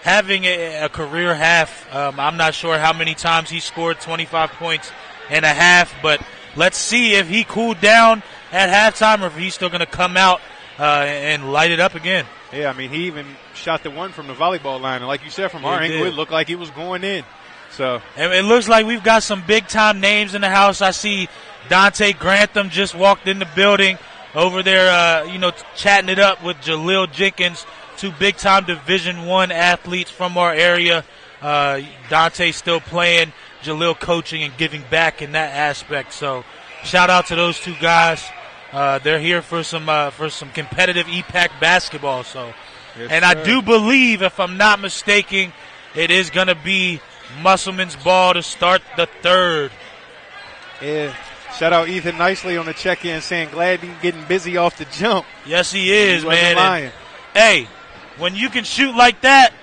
Speaker 8: having a career half. I'm not sure how many times he scored 25 points and a half, but let's see if he cooled down at halftime or if he's still going to come out and light it up again.
Speaker 9: Yeah, I mean, he even shot the one from the volleyball line. And like you said, from our angle, it looked like he was going in. So, and
Speaker 8: it looks like we've got some big-time names in the house. I see Dante Grantham just walked in the building over there, chatting it up with Jaleel Jenkins, two big-time Division I athletes from our area. Dante still playing, Jaleel coaching and giving back in that aspect. So shout out to those two guys. They're here for some competitive EPAC basketball. So, yes, and sir. I do believe, if I'm not mistaken, it is going to be Musselman's ball to start the third.
Speaker 9: Yeah. Shout out Ethan Nicely on the check-in saying glad he's getting busy off the jump.
Speaker 8: Yes, he is, man. And, hey, when you can shoot like that,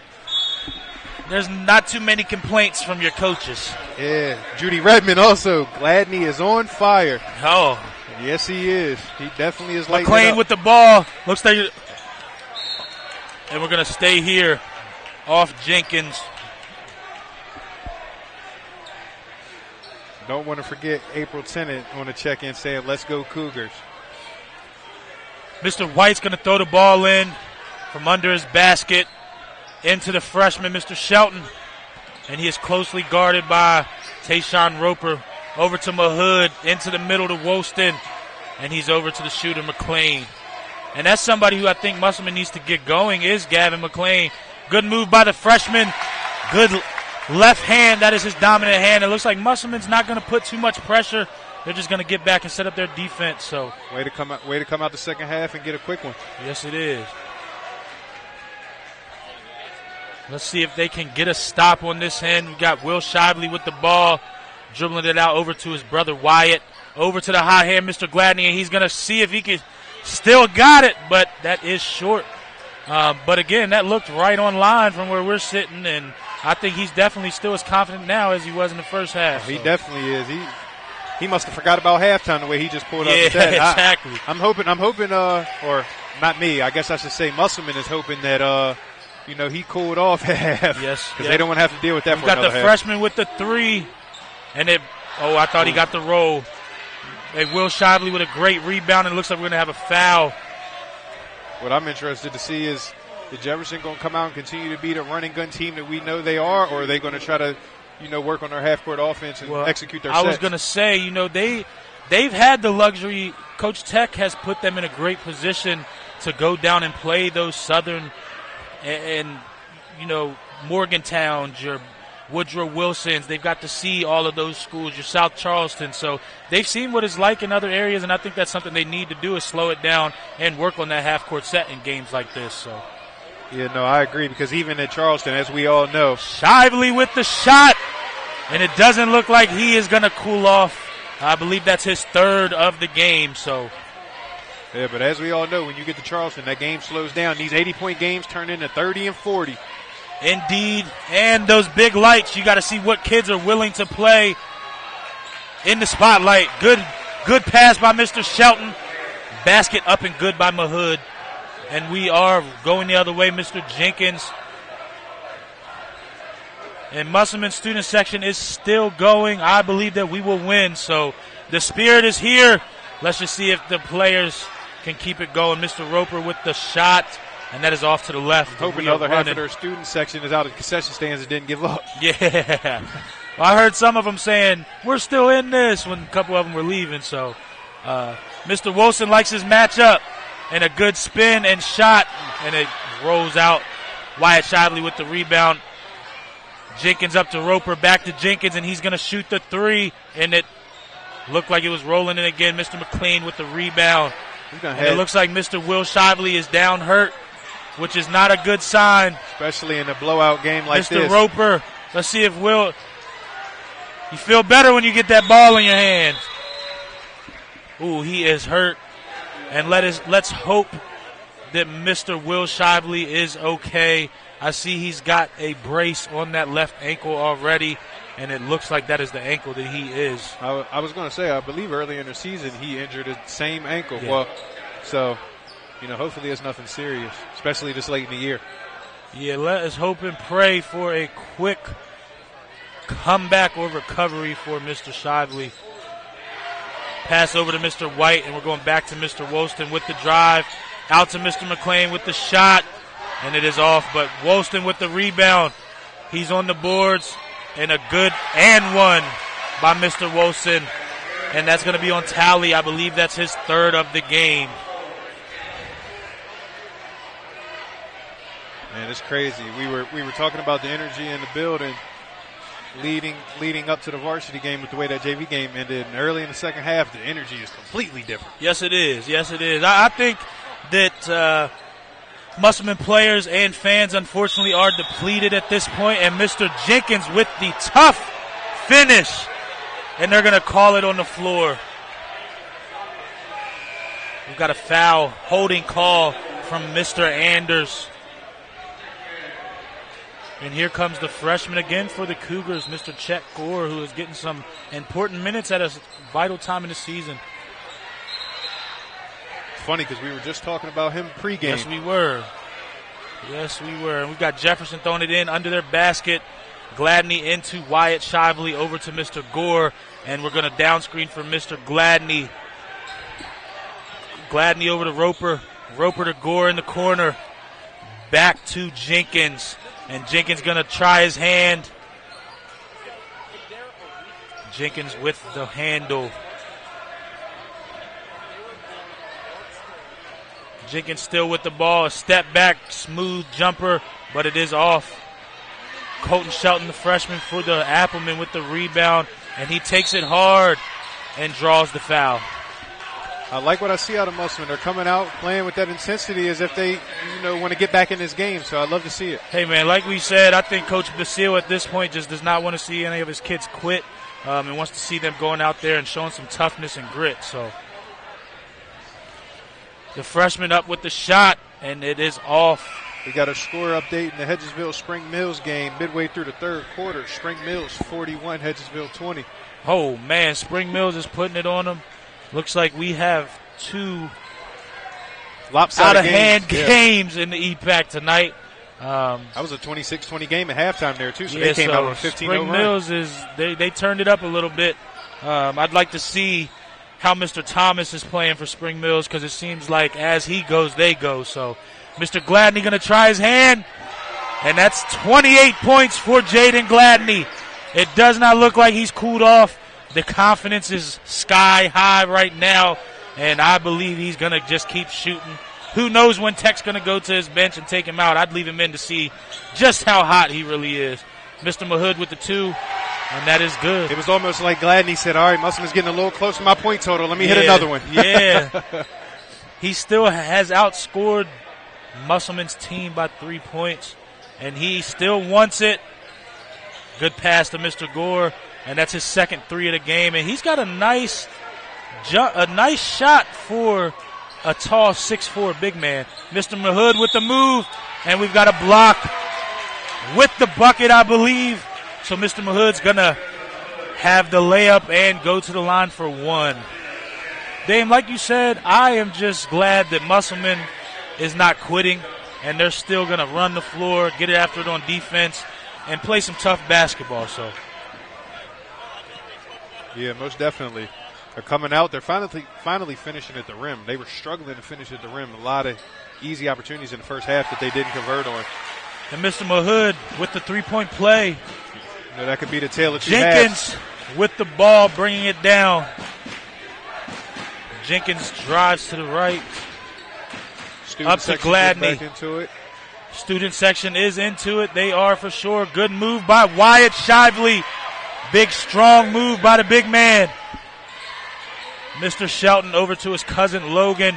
Speaker 8: there's not too many complaints from your coaches.
Speaker 9: Yeah. Judy Redmond also. Gladney is on fire.
Speaker 8: Oh.
Speaker 9: Yes, he is. He definitely is lighting
Speaker 8: McLean with the ball. Looks like. And we're going to stay here off Jenkins.
Speaker 9: Don't want to forget April Tennant on the check-in saying, let's go Cougars.
Speaker 8: Mr. White's going to throw the ball in from under his basket into the freshman, Mr. Shelton. And he is closely guarded by Tayshawn Roper. Over to Mahood, into the middle to Woolston. And he's over to the shooter, McLean. And that's somebody who I think Musselman needs to get going is Gavin McLean. Good move by the freshman. Good left hand, that is his dominant hand. It looks like Musselman's not going to put too much pressure. They're just going to get back and set up their defense. So
Speaker 9: way to come out the second half and get a quick one.
Speaker 8: Yes, it is. Let's see if they can get a stop on this end. We got Will Shively with the ball, dribbling it out over to his brother Wyatt. Over to the hot hand, Mr. Gladney, and he's going to see if he can still got it, but that is short. But again, that looked right on line from where we're sitting, and I think he's definitely still as confident now as he was in the first half.
Speaker 9: He definitely is. He must have forgot about halftime the way he just pulled up the stat.
Speaker 8: Exactly.
Speaker 9: I'm hoping, or not me, I guess I should say Musselman is hoping that, he cooled off at half.
Speaker 8: Yes.
Speaker 9: Because they don't want to have to deal with that for another half.
Speaker 8: Got the freshman with the three, and I thought he got the roll. Hey, Will Shively with a great rebound, and it looks like we're going to have a foul.
Speaker 9: What I'm interested to see is Jefferson going to come out and continue to be the running gun team that we know they are, or are they going to try to, work on their half-court offense and execute their sets?
Speaker 8: I was going to say, they've had the luxury. Coach Tech has put them in a great position to go down and play those Southern and Morgantown, your Woodrow Wilsons. They've got to see all of those schools, your South Charleston. So they've seen what it's like in other areas, and I think that's something they need to do is slow it down and work on that half-court set in games like this. So.
Speaker 9: Yeah, no, I agree, because even at Charleston, as we all know.
Speaker 8: Shively with the shot, and it doesn't look like he is going to cool off. I believe that's his third of the game. So.
Speaker 9: Yeah, but as we all know, when you get to Charleston, that game slows down. These 80-point games turn into 30 and 40.
Speaker 8: Indeed, and those big lights, you got to see what kids are willing to play in the spotlight. Good pass by Mr. Shelton. Basket up and good by Mahood. And we are going the other way, Mr. Jenkins. And Musselman student section is still going. I believe that we will win. So the spirit is here. Let's just see if the players can keep it going. Mr. Roper with the shot. And that is off to the left.
Speaker 9: Hoping the other half of their student section is out of the concession stands and didn't give up.
Speaker 8: Yeah. Well, I heard some of them saying, we're still in this, when a couple of them were leaving. So Mr. Wilson likes his matchup. And a good spin and shot. And it rolls out. Wyatt Shively with the rebound. Jenkins up to Roper. Back to Jenkins, and he's going to shoot the three. And it looked like it was rolling in again. Mr. McLean with the rebound. And it looks like Mr. Will Shively is down hurt, which is not a good sign.
Speaker 9: Especially in a blowout game like this.
Speaker 8: Mr. Roper, let's see if Will, you feel better when you get that ball in your hands. Ooh, he is hurt. And let's hope that Mr. Will Shively is okay. I see he's got a brace on that left ankle already, and it looks like that is the ankle that he is.
Speaker 9: I was going to say, I believe earlier in the season he injured the same ankle. Yeah. Well, so hopefully it's nothing serious, especially this late in the year.
Speaker 8: Yeah, let us hope and pray for a quick comeback or recovery for Mr. Shively. Pass over to Mr. White, and we're going back to Mr. Wolston with the drive. Out to Mr. McClain with the shot, and it is off, but Wolston with the rebound. He's on the boards, and a good and one by Mr. Wolston, and that's going to be on tally. I believe that's his third of the game.
Speaker 9: Man, it's crazy. We were talking about the energy in the building leading up to the varsity game with the way that JV game ended. And early in the second half, the energy is completely different.
Speaker 8: Yes, it is. Yes, it is. I think that Musselman players and fans, unfortunately, are depleted at this point. And Mr. Jenkins with the tough finish. And they're going to call it on the floor. We've got a foul holding call from Mr. Anders. And here comes the freshman again for the Cougars, Mr. Chet Gore, who is getting some important minutes at a vital time in the season.
Speaker 9: It's funny because we were just talking about him pregame.
Speaker 8: Yes, we were. Yes, we were. And we've got Jefferson throwing it in under their basket. Gladney into Wyatt Shively over to Mr. Gore. And we're going to down screen for Mr. Gladney. Gladney over to Roper. Roper to Gore in the corner. Back to Jenkins. And Jenkins going to try his hand. Jenkins with the handle. Jenkins still with the ball. A step back, smooth jumper, but it is off. Colton Shelton, the freshman for the Appleman, with the rebound. And he takes it hard and draws the foul.
Speaker 9: I like what I see out of Musselman. They're coming out playing with that intensity as if they, want to get back in this game. So I'd love to see it.
Speaker 8: Hey, man, like we said, I think Coach Basile at this point just does not want to see any of his kids quit and wants to see them going out there and showing some toughness and grit. So the freshman up with the shot, and it is off.
Speaker 9: We got a score update in the Hedgesville Spring Mills game midway through the third quarter. Spring Mills 41, Hedgesville 20.
Speaker 8: Oh, man, Spring Mills is putting it on them. Looks like we have two out-of-hand games in the EPAC tonight.
Speaker 9: That was a 26-20 game at halftime there, too, so they came out with 15
Speaker 8: Spring Mills they turned it up a little bit. I'd like to see how Mr. Thomas is playing for Spring Mills because it seems like as he goes, they go. So Mr. Gladney going to try his hand, and that's 28 points for Jaden Gladney. It does not look like he's cooled off. The confidence is sky high right now, and I believe he's going to just keep shooting. Who knows when Tech's going to go to his bench and take him out. I'd leave him in to see just how hot he really is. Mr. Mahood with the two, and that is good.
Speaker 9: It was almost like Gladney said, all right, Musselman's getting a little close to my point total. Let me hit another one.
Speaker 8: Yeah. He still has outscored Musselman's team by 3 points, and he still wants it. Good pass to Mr. Gore. And that's his second three of the game. And he's got a nice shot for a tall 6'4" big man. Mr. Mahood with the move. And we've got a block with the bucket, I believe. So Mr. Mahood's going to have the layup and go to the line for one. Dame, like you said, I am just glad that Musselman is not quitting. And they're still going to run the floor, get after it on defense, and play some tough basketball. So.
Speaker 9: Yeah, most definitely. They're coming out. They're finally finishing at the rim. They were struggling to finish at the rim. A lot of easy opportunities in the first half that they didn't convert on.
Speaker 8: And Mr. Mahood with the three-point play.
Speaker 9: That could be the tale of two
Speaker 8: Jenkins
Speaker 9: halves.
Speaker 8: With the ball, bringing it down. Jenkins drives to the right. Up to Gladney.
Speaker 9: Back into it.
Speaker 8: Student section is into it. They are for sure. Good move by Wyatt Shively. Big, strong move by the big man. Mr. Shelton over to his cousin Logan.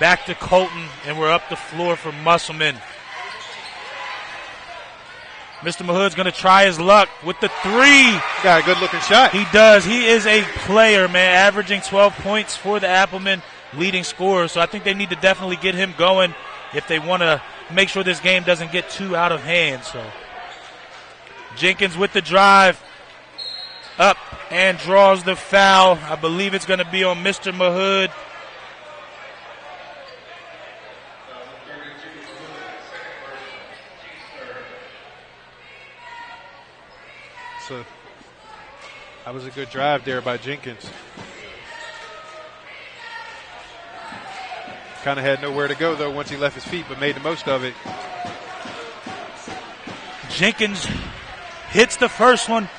Speaker 8: Back to Colton, and we're up the floor for Musselman. Mr. Mahood's going to try his luck with the three.
Speaker 9: Got a good-looking shot.
Speaker 8: He does. He is a player, man, averaging 12 points for the Appleman, leading scorer. So I think they need to definitely get him going if they want to make sure this game doesn't get too out of hand. So Jenkins with the drive. Up and draws the foul. I believe it's going to be on Mr. Mahood.
Speaker 9: That was a good drive there by Jenkins. Kind of had nowhere to go, though, once he left his feet, but made the most of it.
Speaker 8: Jenkins hits the first one.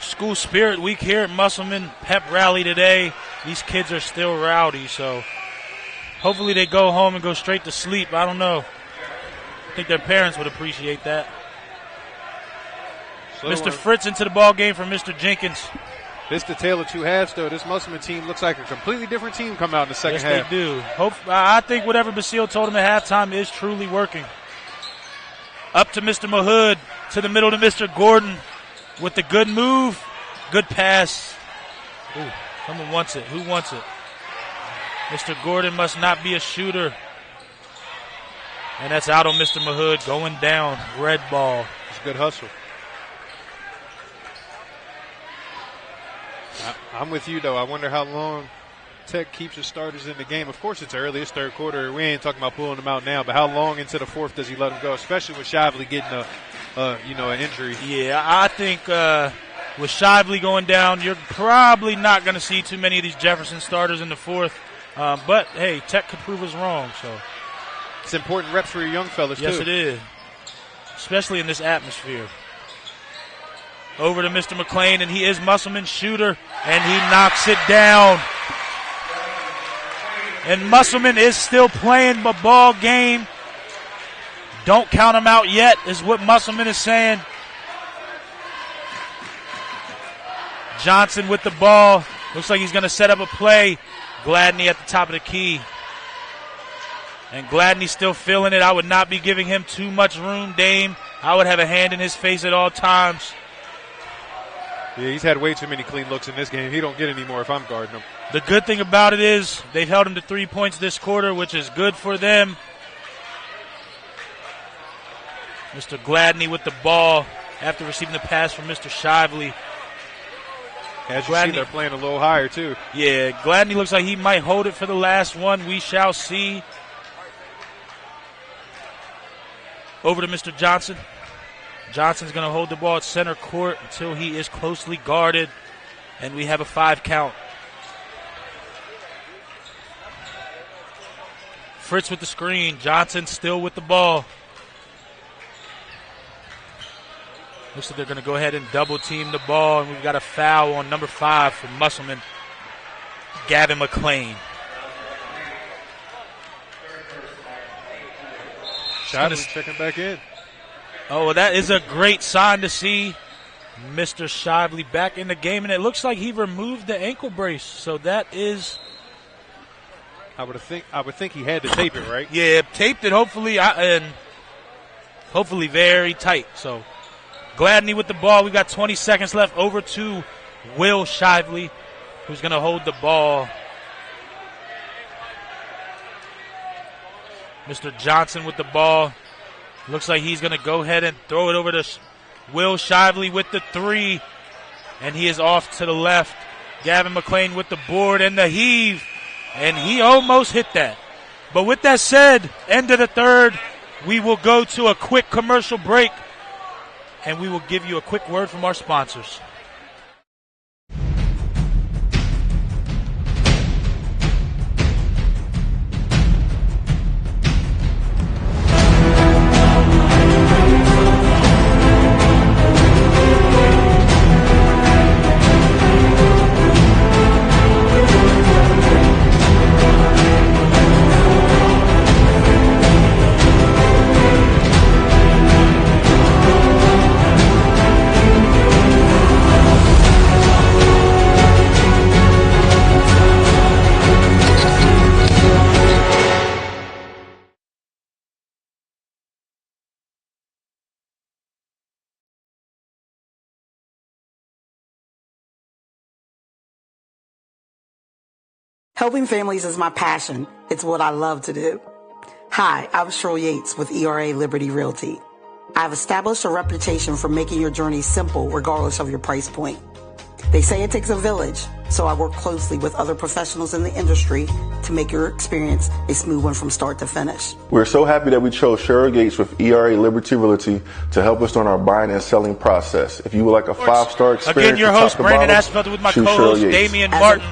Speaker 8: School Spirit Week here at Musselman. Pep rally today. These kids are still rowdy, so hopefully they go home and go straight to sleep. I don't know. I think their parents would appreciate that. Mr. Fritz into the ball game for Mr. Jenkins.
Speaker 9: This the tale of two halves, though. This Musselman team looks like a completely different team come out in the second half.
Speaker 8: Yes, they do. I think whatever Basile told him at halftime is truly working. Up to Mr. Mahood, to the middle to Mr. Gordon with the good move, good pass. Ooh, someone wants it. Who wants it? Mr. Gordon must not be a shooter. And that's out on Mr. Mahood, going down, red ball.
Speaker 9: It's a good hustle. I'm with you, though. I wonder how long Tech keeps his starters in the game. Of course, it's early. It's third quarter. We ain't talking about pulling them out now, but how long into the fourth does he let them go, especially with Shively getting an injury?
Speaker 8: Yeah, I think with Shively going down, you're probably not going to see too many of these Jefferson starters in the fourth. But, hey, Tech could prove us wrong. So
Speaker 9: it's important reps for your young fellas,
Speaker 8: yes,
Speaker 9: too.
Speaker 8: Yes, it is, especially in this atmosphere. Over to Mr. McClain, and he is Musselman's shooter, and he knocks it down. And Musselman is still playing the ball game. Don't count him out yet, is what Musselman is saying. Johnson with the ball. Looks like he's going to set up a play. Gladney at the top of the key. And Gladney's still feeling it. I would not be giving him too much room, Dame. I would have a hand in his face at all times.
Speaker 9: Yeah, he's had way too many clean looks in this game. He don't get any more if I'm guarding him.
Speaker 8: The good thing about it is they've held him to 3 points this quarter, which is good for them. Mr. Gladney with the ball after receiving the pass from Mr. Shively.
Speaker 9: As you see, they're playing a little higher, too.
Speaker 8: Yeah, Gladney looks like he might hold it for the last one. We shall see. Over to Mr. Johnson. Johnson's going to hold the ball at center court until he is closely guarded, and we have a 5 count. Fritz with the screen. Johnson still with the ball. Looks like they're going to go ahead and double team the ball, and we've got a foul on number 5 for Musselman, Gavin McClain.
Speaker 9: Shively checking back in.
Speaker 8: Oh, well, that is a great sign to see Mr. Shively back in the game, and it looks like he removed the ankle brace. So that is,
Speaker 9: I would think he had to tape it, right?
Speaker 8: Yeah, taped it. Hopefully very tight. So Gladney with the ball. We got 20 seconds left. Over to Will Shively, who's going to hold the ball. Mr. Johnson with the ball. Looks like he's going to go ahead and throw it over to Will Shively with the 3. And he is off to the left. Gavin McClain with the board and the heave. And he almost hit that. But with that said, end of the third, we will go to a quick commercial break. And we will give you a quick word from our sponsors.
Speaker 1: Helping families is my passion. It's what I love to do. Hi, I'm Cheryl Yates with ERA Liberty Realty. I've established a reputation for making your journey simple regardless of your price point. They say it takes a village, so I work closely with other professionals in the industry to make your experience a smooth one from start to finish.
Speaker 2: We're so happy that we chose Sherrill Gates with ERA Liberty Realty to help us during our buying and selling process. If you would like a 5-star experience,
Speaker 8: again, your host Brandon Ashfelter with my co-host Damian Martin,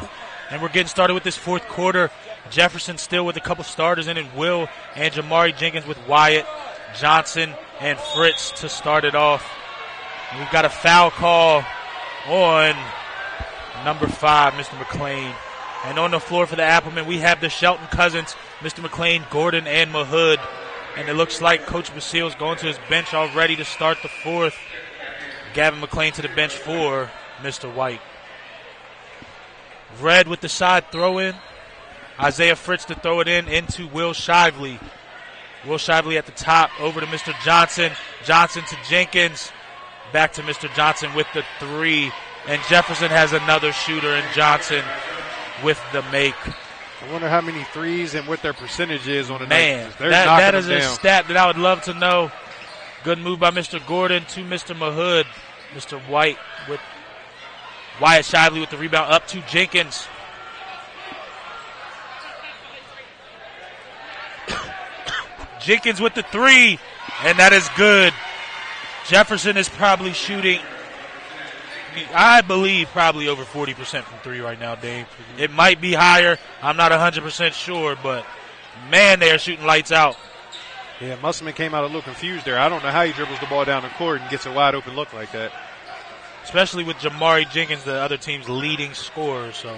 Speaker 8: and we're getting started with this fourth quarter. Jefferson still with a couple starters in it, Will and Jamari Jenkins with Wyatt, Johnson, and Fritz to start it off. And we've got a foul call on number 5, Mr. McClain. And on the floor for the Applemen, we have the Shelton cousins, Mr. McClain, Gordon, and Mahood. And it looks like Coach Basile's going to his bench already to start the fourth. Gavin McClain to the bench for Mr. White. Red with the side throw-in. Isaiah Fritz to throw it in into Will Shively. Will Shively at the top, over to Mr. Johnson. Johnson to Jenkins. Back to Mr. Johnson with the 3. And Jefferson has another shooter, and Johnson with the make.
Speaker 9: I wonder how many threes and what their percentage is on the
Speaker 8: night.
Speaker 9: Man,
Speaker 8: that is a stat that I would love to know. Good move by Mr. Gordon to Mr. Mahood. Mr. White with Wyatt Shively with the rebound up to Jenkins. Jenkins with the 3, and that is good. Jefferson is probably shooting, I believe, probably over 40% from 3 right now, Dave. It might be higher. I'm not 100% sure, but, man, they are shooting lights out.
Speaker 9: Yeah, Musselman came out a little confused there. I don't know how he dribbles the ball down the court and gets a wide-open look like that.
Speaker 8: Especially with Jamari Jenkins, the other team's leading scorer. So,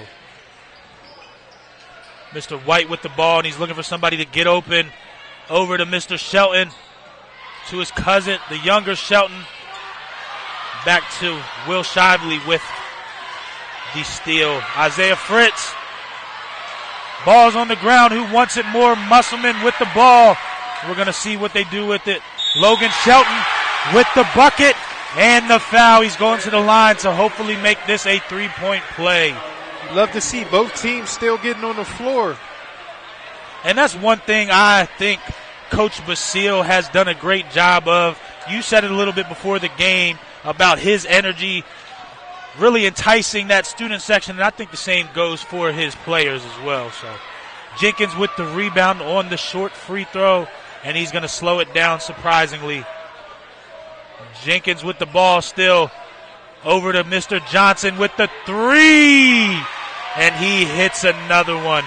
Speaker 8: Mr. White with the ball, and he's looking for somebody to get open. Over to Mr. Shelton, to his cousin, the younger Shelton. Back to Will Shively with the steal. Isaiah Fritz. Ball's on the ground. Who wants it more? Musselman with the ball. We're going to see what they do with it. Logan Shelton with the bucket and the foul. He's going to the line to hopefully make this a 3-point play.
Speaker 9: You'd love to see both teams still getting on the floor.
Speaker 8: And that's one thing I think Coach Basile has done a great job of. You said it a little bit before the game about his energy really enticing that student section, and I think the same goes for his players as well. So Jenkins with the rebound on the short free throw, and he's going to slow it down surprisingly. Jenkins with the ball still, over to Mr. Johnson with the 3, and he hits another one.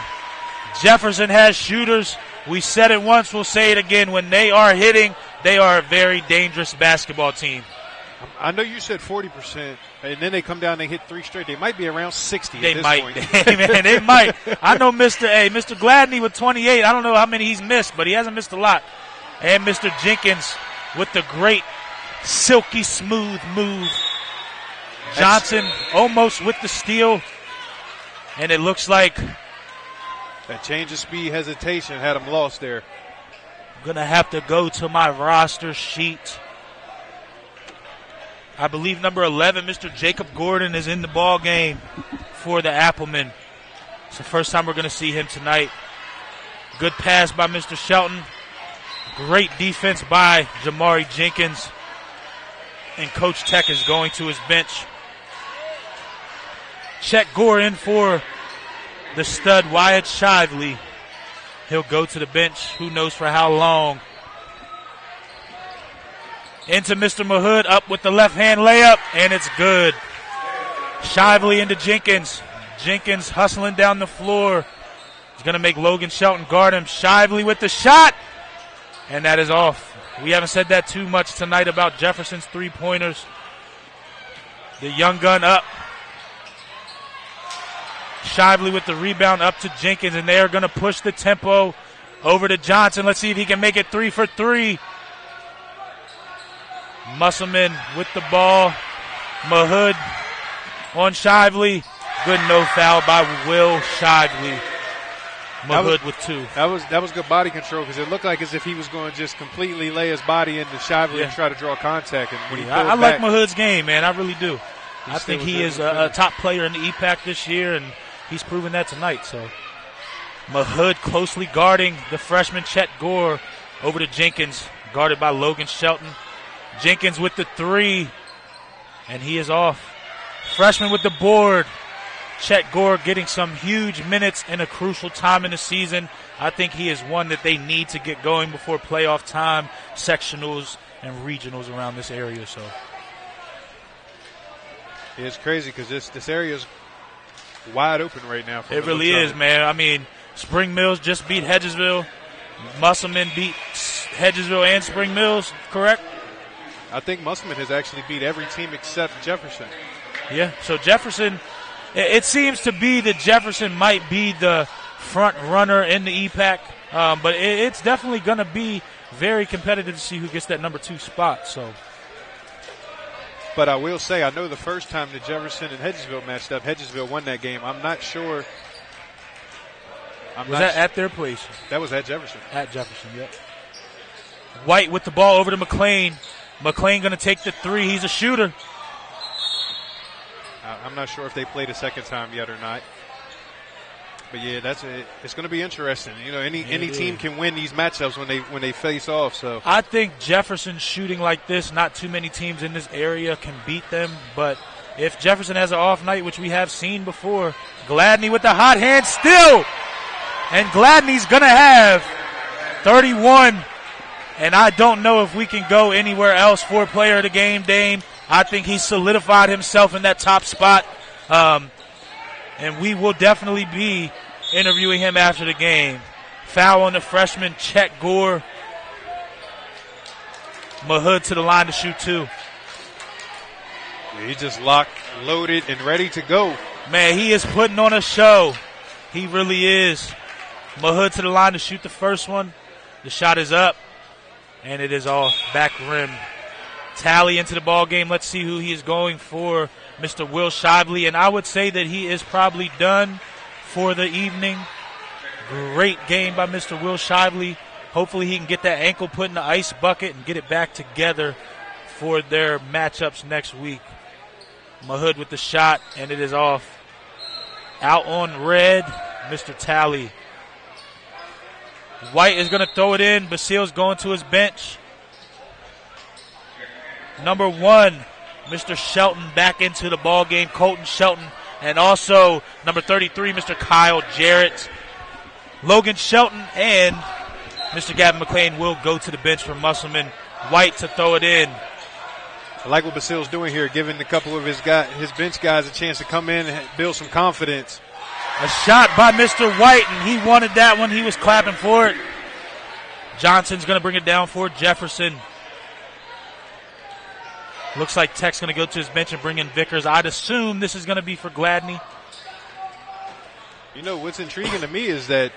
Speaker 8: Jefferson has shooters. We said it once, we'll say it again. When they are hitting, they are a very dangerous basketball team.
Speaker 9: I know you said 40%, and then they come down and they hit 3 straight. They might be around 60
Speaker 8: they
Speaker 9: at this
Speaker 8: might.
Speaker 9: point.
Speaker 8: Man, they might. I know Mr. Gladney with 28. I don't know how many he's missed, but he hasn't missed a lot. And Mr. Jenkins with the great silky smooth move. Johnson almost with the steal, and it looks like
Speaker 9: that change of speed hesitation had him lost there.
Speaker 8: I'm going to have to go to my roster sheet. I believe number 11, Mr. Jacob Gordon, is in the ball game for the Applemen. It's the first time we're going to see him tonight. Good pass by Mr. Shelton. Great defense by Jamari Jenkins. And Coach Tech is going to his bench. Chet Gore in for the stud Wyatt Shively. He'll go to the bench. Who knows for how long. Into Mr. Mahood, up with the left-hand layup, and it's good. Shively into Jenkins. Jenkins hustling down the floor. He's going to make Logan Shelton guard him. Shively with the shot, and that is off. We haven't said that too much tonight about Jefferson's three-pointers. The young gun up. Shively with the rebound up to Jenkins, and they are going to push the tempo over to Johnson. Let's see if he can make it 3 for 3. Musselman with the ball. Mahood on Shively. Good no foul by Will Shively. Mahood with 2.
Speaker 9: That was good body control because it looked like as if he was going to just completely lay his body into Shively and try to draw contact. And when
Speaker 8: I like Mahood's game, man. I really do. I think he is a top player in the EPAC this year, and he's proven that tonight. So Mahood closely guarding the freshman Chet Gore over to Jenkins, guarded by Logan Shelton. Jenkins with the 3, and he is off. Freshman with the board. Chet Gore getting some huge minutes in a crucial time in the season. I think he is one that they need to get going before playoff time, sectionals and regionals around this area. So
Speaker 9: it's crazy because this area is wide open right now.
Speaker 8: It really is, man. I mean, Spring Mills just beat Hedgesville. Musselman beat Hedgesville and Spring Mills, correct?
Speaker 9: I think Musselman has actually beat every team except Jefferson.
Speaker 8: Yeah, so Jefferson, it seems to be that Jefferson might be the front runner in the EPAC, but it's definitely going to be very competitive to see who gets that number 2 spot. So,
Speaker 9: but I will say, I know the first time that Jefferson and Hedgesville matched up, Hedgesville won that game. I'm not sure.
Speaker 8: Was that at their place?
Speaker 9: That was at Jefferson.
Speaker 8: At Jefferson, yep. White with the ball over to McLean. McLean going to take the 3. He's a shooter.
Speaker 9: I'm not sure if they played a second time yet or not. But yeah, it's going to be interesting. You know, any team can win these matchups when they face off. So
Speaker 8: I think Jefferson shooting like this, not too many teams in this area can beat them. But if Jefferson has an off night, which we have seen before, Gladney with the hot hand still, and Gladney's going to have 31. And I don't know if we can go anywhere else for player of the game, Dame. I think he's solidified himself in that top spot. And we will definitely be interviewing him after the game. Foul on the freshman, Chet Gore. Mahood to the line to shoot 2.
Speaker 9: Yeah, he just locked, loaded, and ready to go.
Speaker 8: Man, he is putting on a show. He really is. Mahood to the line to shoot the first one. The shot is up, and it is off. Back rim. Tally into the ball game. Let's see who he is going for. Mr. Will Shively, and I would say that he is probably done for the evening. Great game by Mr. Will Shively. Hopefully he can get that ankle put in the ice bucket and get it back together for their matchups next week. Mahood with the shot, and it is off. Out on red, Mr. Tally. White is going to throw it in. Basile's going to his bench. Number 1, Mr. Shelton back into the ball game. Colton Shelton. And also number 33, Mr. Kyle Jarrett. Logan Shelton and Mr. Gavin McLean will go to the bench for Musselman. White to throw it in.
Speaker 9: I like what Basile's doing here, giving a couple of his bench guys a chance to come in and build some confidence.
Speaker 8: A shot by Mr. White, and he wanted that one. He was clapping for it. Johnson's going to bring it down for Jefferson. Looks like Tech's going to go to his bench and bring in Vickers. I'd assume this is going to be for Gladney.
Speaker 9: You know, what's intriguing to me is that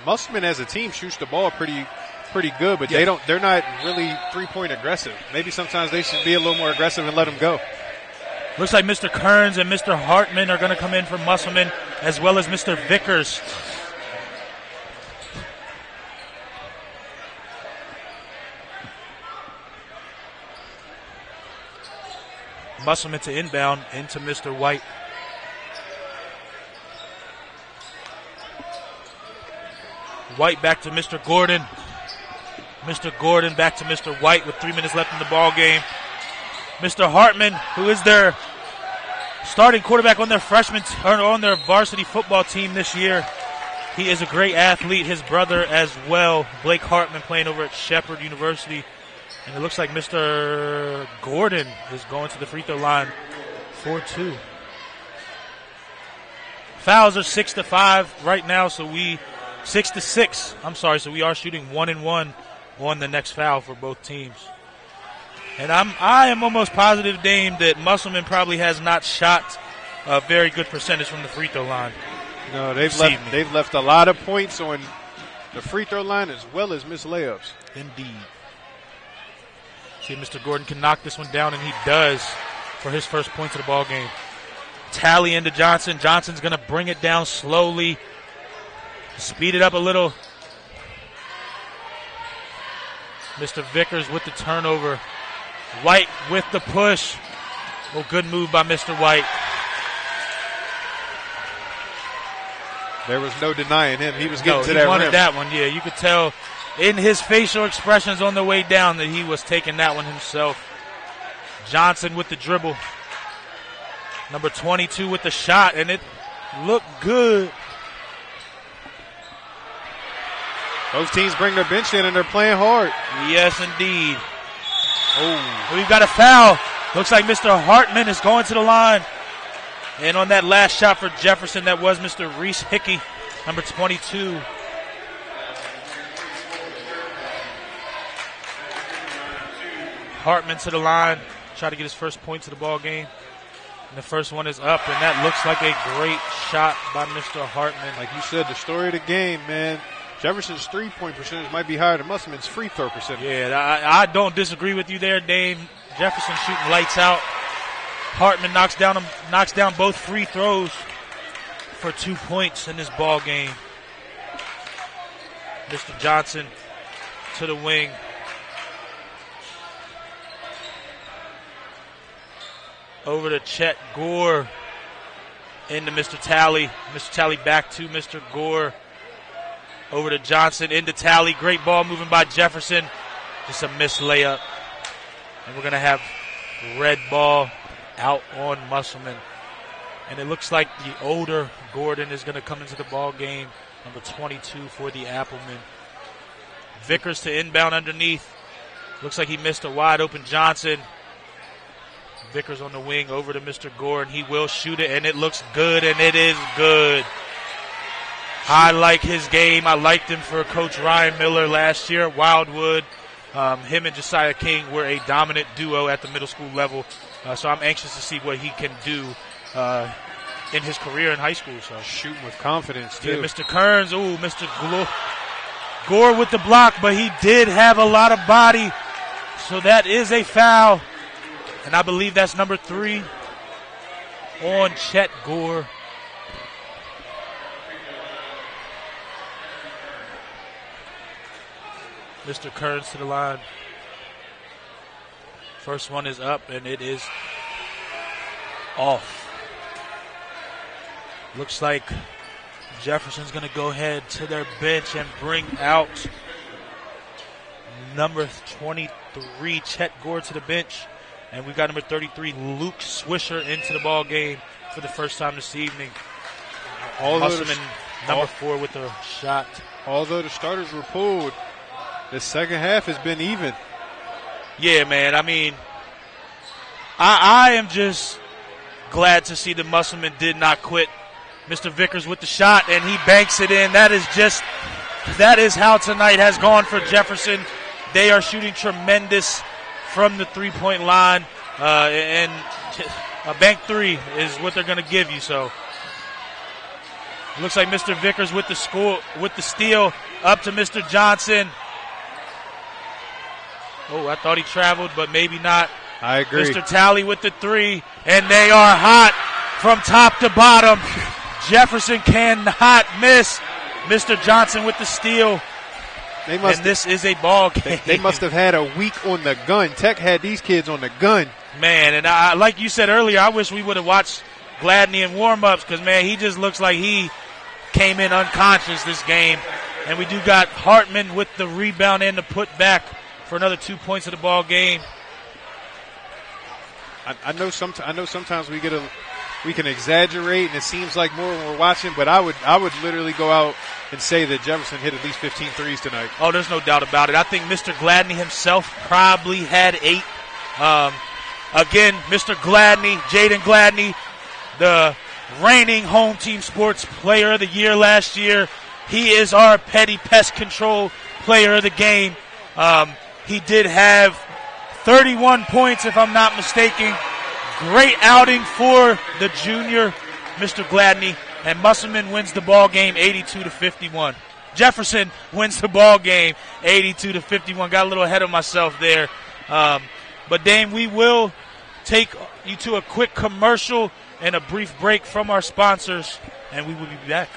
Speaker 9: Musselman as a team shoots the ball pretty good, but they're not really three-point aggressive. Maybe sometimes they should be a little more aggressive and let them go.
Speaker 8: Looks like Mr. Kearns and Mr. Hartman are going to come in for Musselman, as well as Mr. Vickers. Musselman to inbound into Mr. White. White back to Mr. Gordon. Mr. Gordon back to Mr. White with 3 minutes left in the ball game. Mr. Hartman, who is their starting quarterback on their on their varsity football team this year. He is a great athlete. His brother as well, Blake Hartman, playing over at Shepherd University. And it looks like Mr. Gordon is going to the free throw line for 2. Fouls are 6-5 right now, so 6-6. I'm sorry, so we are shooting 1-1 on the next foul for both teams. And I am almost positive, Dame, that Musselman probably has not shot a very good percentage from the free throw line.
Speaker 9: No, they've left a lot of points on the free throw line as well as missed layups.
Speaker 8: Indeed. See if Mr. Gordon can knock this one down, and he does for his first points of the ball game. Tally into Johnson. Johnson's going to bring it down slowly. Speed it up a little. Mr. Vickers with the turnover. White with the push. Oh, good move by Mr. White.
Speaker 9: There was no denying him. He was getting to that rim.
Speaker 8: He wanted that one, yeah. You could tell in his facial expressions on the way down that he was taking that one himself. Johnson with the dribble. Number 22 with the shot, and it looked good.
Speaker 9: Those teams bring their bench in, and they're playing hard.
Speaker 8: Yes, indeed. Oh, we've got a foul. Looks like Mr. Hartman is going to the line. And on that last shot for Jefferson, that was Mr. Reese Hickey, number 22. Hartman to the line, try to get his first point to the ball game. And the first one is up, and that looks like a great shot by Mr. Hartman.
Speaker 9: Like you said, the story of the game, man. Jefferson's three-point percentage might be higher than Musselman's free throw percentage.
Speaker 8: Yeah, I don't disagree with you there, Dame. Jefferson shooting lights out. Hartman knocks down both free throws for 2 points in this ball game. Mr. Johnson to the wing. Over to Chet Gore. Into Mr. Talley. Mr. Talley back to Mr. Gore. Over to Johnson, into Talley. Great ball moving by Jefferson. Just a missed layup. And we're going to have red ball out on Musselman. And it looks like the older Gordon is going to come into the ball game. Number 22 for the Applemen. Vickers to inbound underneath. Looks like he missed a wide open Johnson. Vickers on the wing over to Mr. Gore, and he will shoot it, and it looks good, and it is good. I like his game. I liked him for Coach Ryan Miller last year at Wildwood. Him and Josiah King were a dominant duo at the middle school level, so I'm anxious to see what he can do in his career in high school. So
Speaker 9: shooting with confidence, too.
Speaker 8: Yeah, Mr. Kearns, Mr. Gore with the block, but he did have a lot of body, so that is a foul. And I believe that's number 3 on Chet Gore. Mr. Kearns to the line. First one is up, and it is off. Looks like Jefferson's going to go ahead to their bench and bring out number 23, Chet Gore, to the bench. And we've got number 33, Luke Swisher, into the ball game for the first time this evening. Musselman, number 4 with the shot.
Speaker 9: Although the starters were pulled, the second half has been even.
Speaker 8: Yeah, man. I mean, I am just glad to see the Musselman did not quit. Mr. Vickers with the shot, and he banks it in. That is how tonight has gone for Jefferson. They are shooting tremendous from the three-point line, and a bank 3 is what they're going to give you. So looks like Mr. Vickers with the steal, up to Mr. Johnson. Oh, I thought he traveled, but maybe not.
Speaker 9: I agree.
Speaker 8: Mr. Talley with the 3, and they are hot from top to bottom. Jefferson cannot miss. Mr. Johnson with the steal. And this is a ball game.
Speaker 9: They must have had a week on the gun. Tech had these kids on the gun.
Speaker 8: Man, and like you said earlier, I wish we would have watched Gladney in warm-ups because, man, he just looks like he came in unconscious this game. And we do got Hartman with the rebound and the putback for another 2 points of the ball game.
Speaker 9: I know sometimes we can exaggerate, and it seems like more when we're watching, but I would literally go out and say that Jefferson hit at least 15 threes tonight.
Speaker 8: Oh, there's no doubt about it. I think Mr. Gladney himself probably had 8. Again, Mr. Gladney, Jaden Gladney, the reigning home team sports player of the year last year. He is our petty pest control player of the game. He did have 31 points, if I'm not mistaken. Great outing for the junior, Mr. Gladney, and Musselman wins the ball game 82-51. Jefferson wins the ball game 82-51. Got a little ahead of myself there. But Dame, we will take you to a quick commercial and a brief break from our sponsors, and we will be back.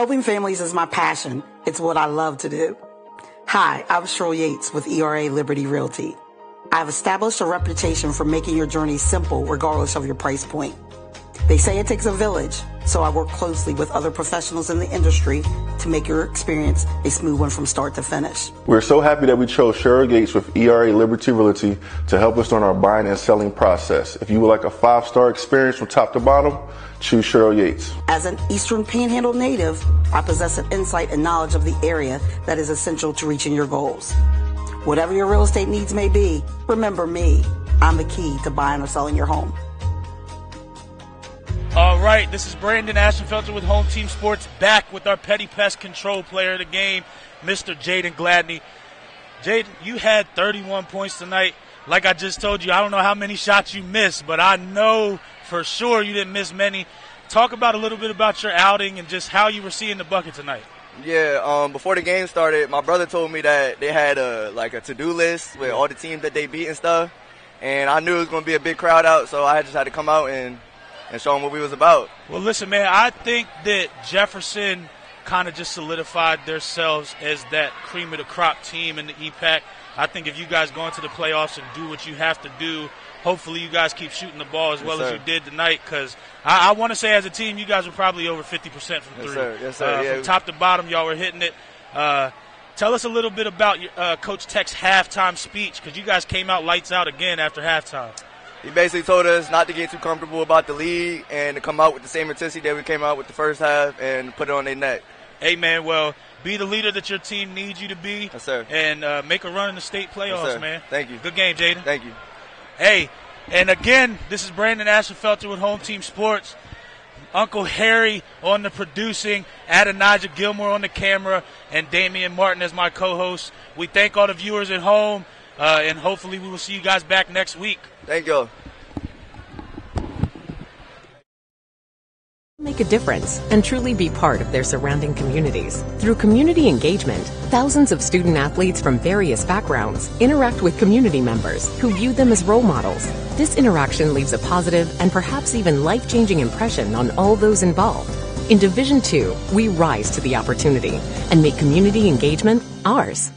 Speaker 1: Helping families is my passion. It's what I love to do. Hi, I'm Cheryl Yates with ERA Liberty Realty. I've established a reputation for making your journey simple regardless of your price point. They say it takes a village, so I work closely with other professionals in the industry to make your experience a smooth one from start to finish.
Speaker 2: We're so happy that we chose Cheryl Yates with ERA Liberty Realty to help us during our buying and selling process. If you would like a 5-star experience from top to bottom, choose Cheryl Yates.
Speaker 1: As an Eastern Panhandle native, I possess an insight and knowledge of the area that is essential to reaching your goals. Whatever your real estate needs may be, remember me. I'm the key to buying or selling your home.
Speaker 8: All right, this is Brandon Ashenfelter with Home Team Sports, back with our petty pest control player of the game, Mr. Jaden Gladney. Jaden, you had 31 points tonight. Like I just told you, I don't know how many shots you missed, but I know for sure you didn't miss many. Talk about a little bit about your outing and just how you were seeing the bucket tonight.
Speaker 13: Yeah, before the game started, my brother told me that they had a to-do list with all the teams that they beat and stuff, and I knew it was going to be a big crowd out, so I just had to come out and show them what we was about.
Speaker 8: Well, listen, man, I think that Jefferson kind of just solidified themselves as that cream of the crop team in the EPAC. I think if you guys go into the playoffs and do what you have to do, hopefully you guys keep shooting the ball as well as you did tonight, because I want to say as a team you guys were probably over 50% from three.
Speaker 13: Yes, sir.
Speaker 8: From top to bottom, y'all were hitting it. Tell us a little bit about your, Coach Tech's halftime speech, because you guys came out lights out again after halftime.
Speaker 13: He basically told us not to get too comfortable about the lead and to come out with the same intensity that we came out with the first half and put it on their neck.
Speaker 8: Hey, man, well, be the leader that your team needs you to be.
Speaker 13: Yes, sir.
Speaker 8: And make a run in the state playoffs,
Speaker 13: yes, sir.
Speaker 8: man.
Speaker 13: Thank you.
Speaker 8: Good game, Jaden.
Speaker 13: Thank you.
Speaker 8: Hey, and again, this is Brandon Ashenfelter with Home Team Sports. Uncle Harry on the producing, Adonijah Gilmore on the camera, and Damian Martin as my co-host. We thank all the viewers at home, and hopefully we will see you guys back next week.
Speaker 13: Thank you.
Speaker 3: Make a difference and truly be part of their surrounding communities. Through community engagement, thousands of student athletes from various backgrounds interact with community members who view them as role models. This interaction leaves a positive and perhaps even life-changing impression on all those involved. In Division II, we rise to the opportunity and make community engagement ours.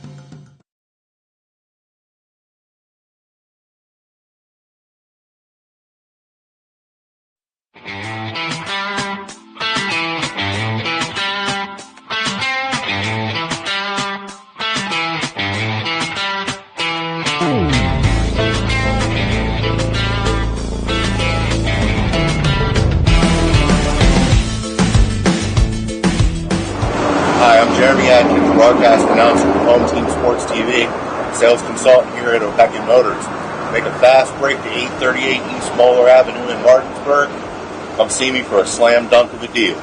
Speaker 4: Hi, I'm Jeremy Atkins, broadcast announcer with Home Team Sports TV, sales consultant here at Opeka Motors. Make a fast break to 838 East Moeller Avenue in Martinsburg. Come see me for a slam dunk of a deal.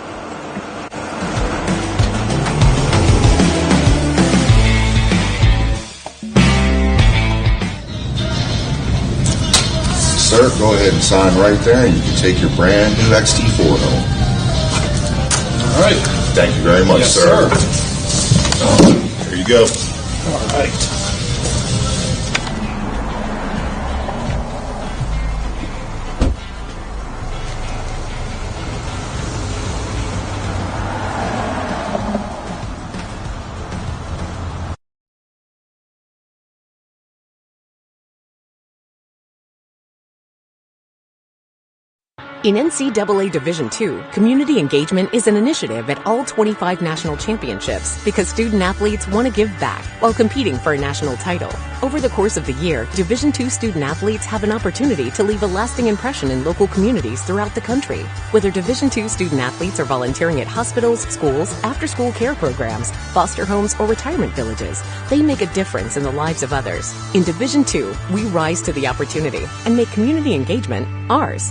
Speaker 5: Sir, go ahead and sign right there, and you can take your brand new XT4 home.
Speaker 11: All right.
Speaker 5: Thank you very much,
Speaker 11: Yes,
Speaker 5: sir. There you go.
Speaker 11: All right.
Speaker 3: In NCAA Division II, community engagement is an initiative at all 25 national championships because student athletes want to give back while competing for a national title. Over the course of the year, Division II student athletes have an opportunity to leave a lasting impression in local communities throughout the country. Whether Division II student athletes are volunteering at hospitals, schools, after-school care programs, foster homes, or retirement villages, they make a difference in the lives of others. In Division II, we rise to the opportunity and make community engagement ours.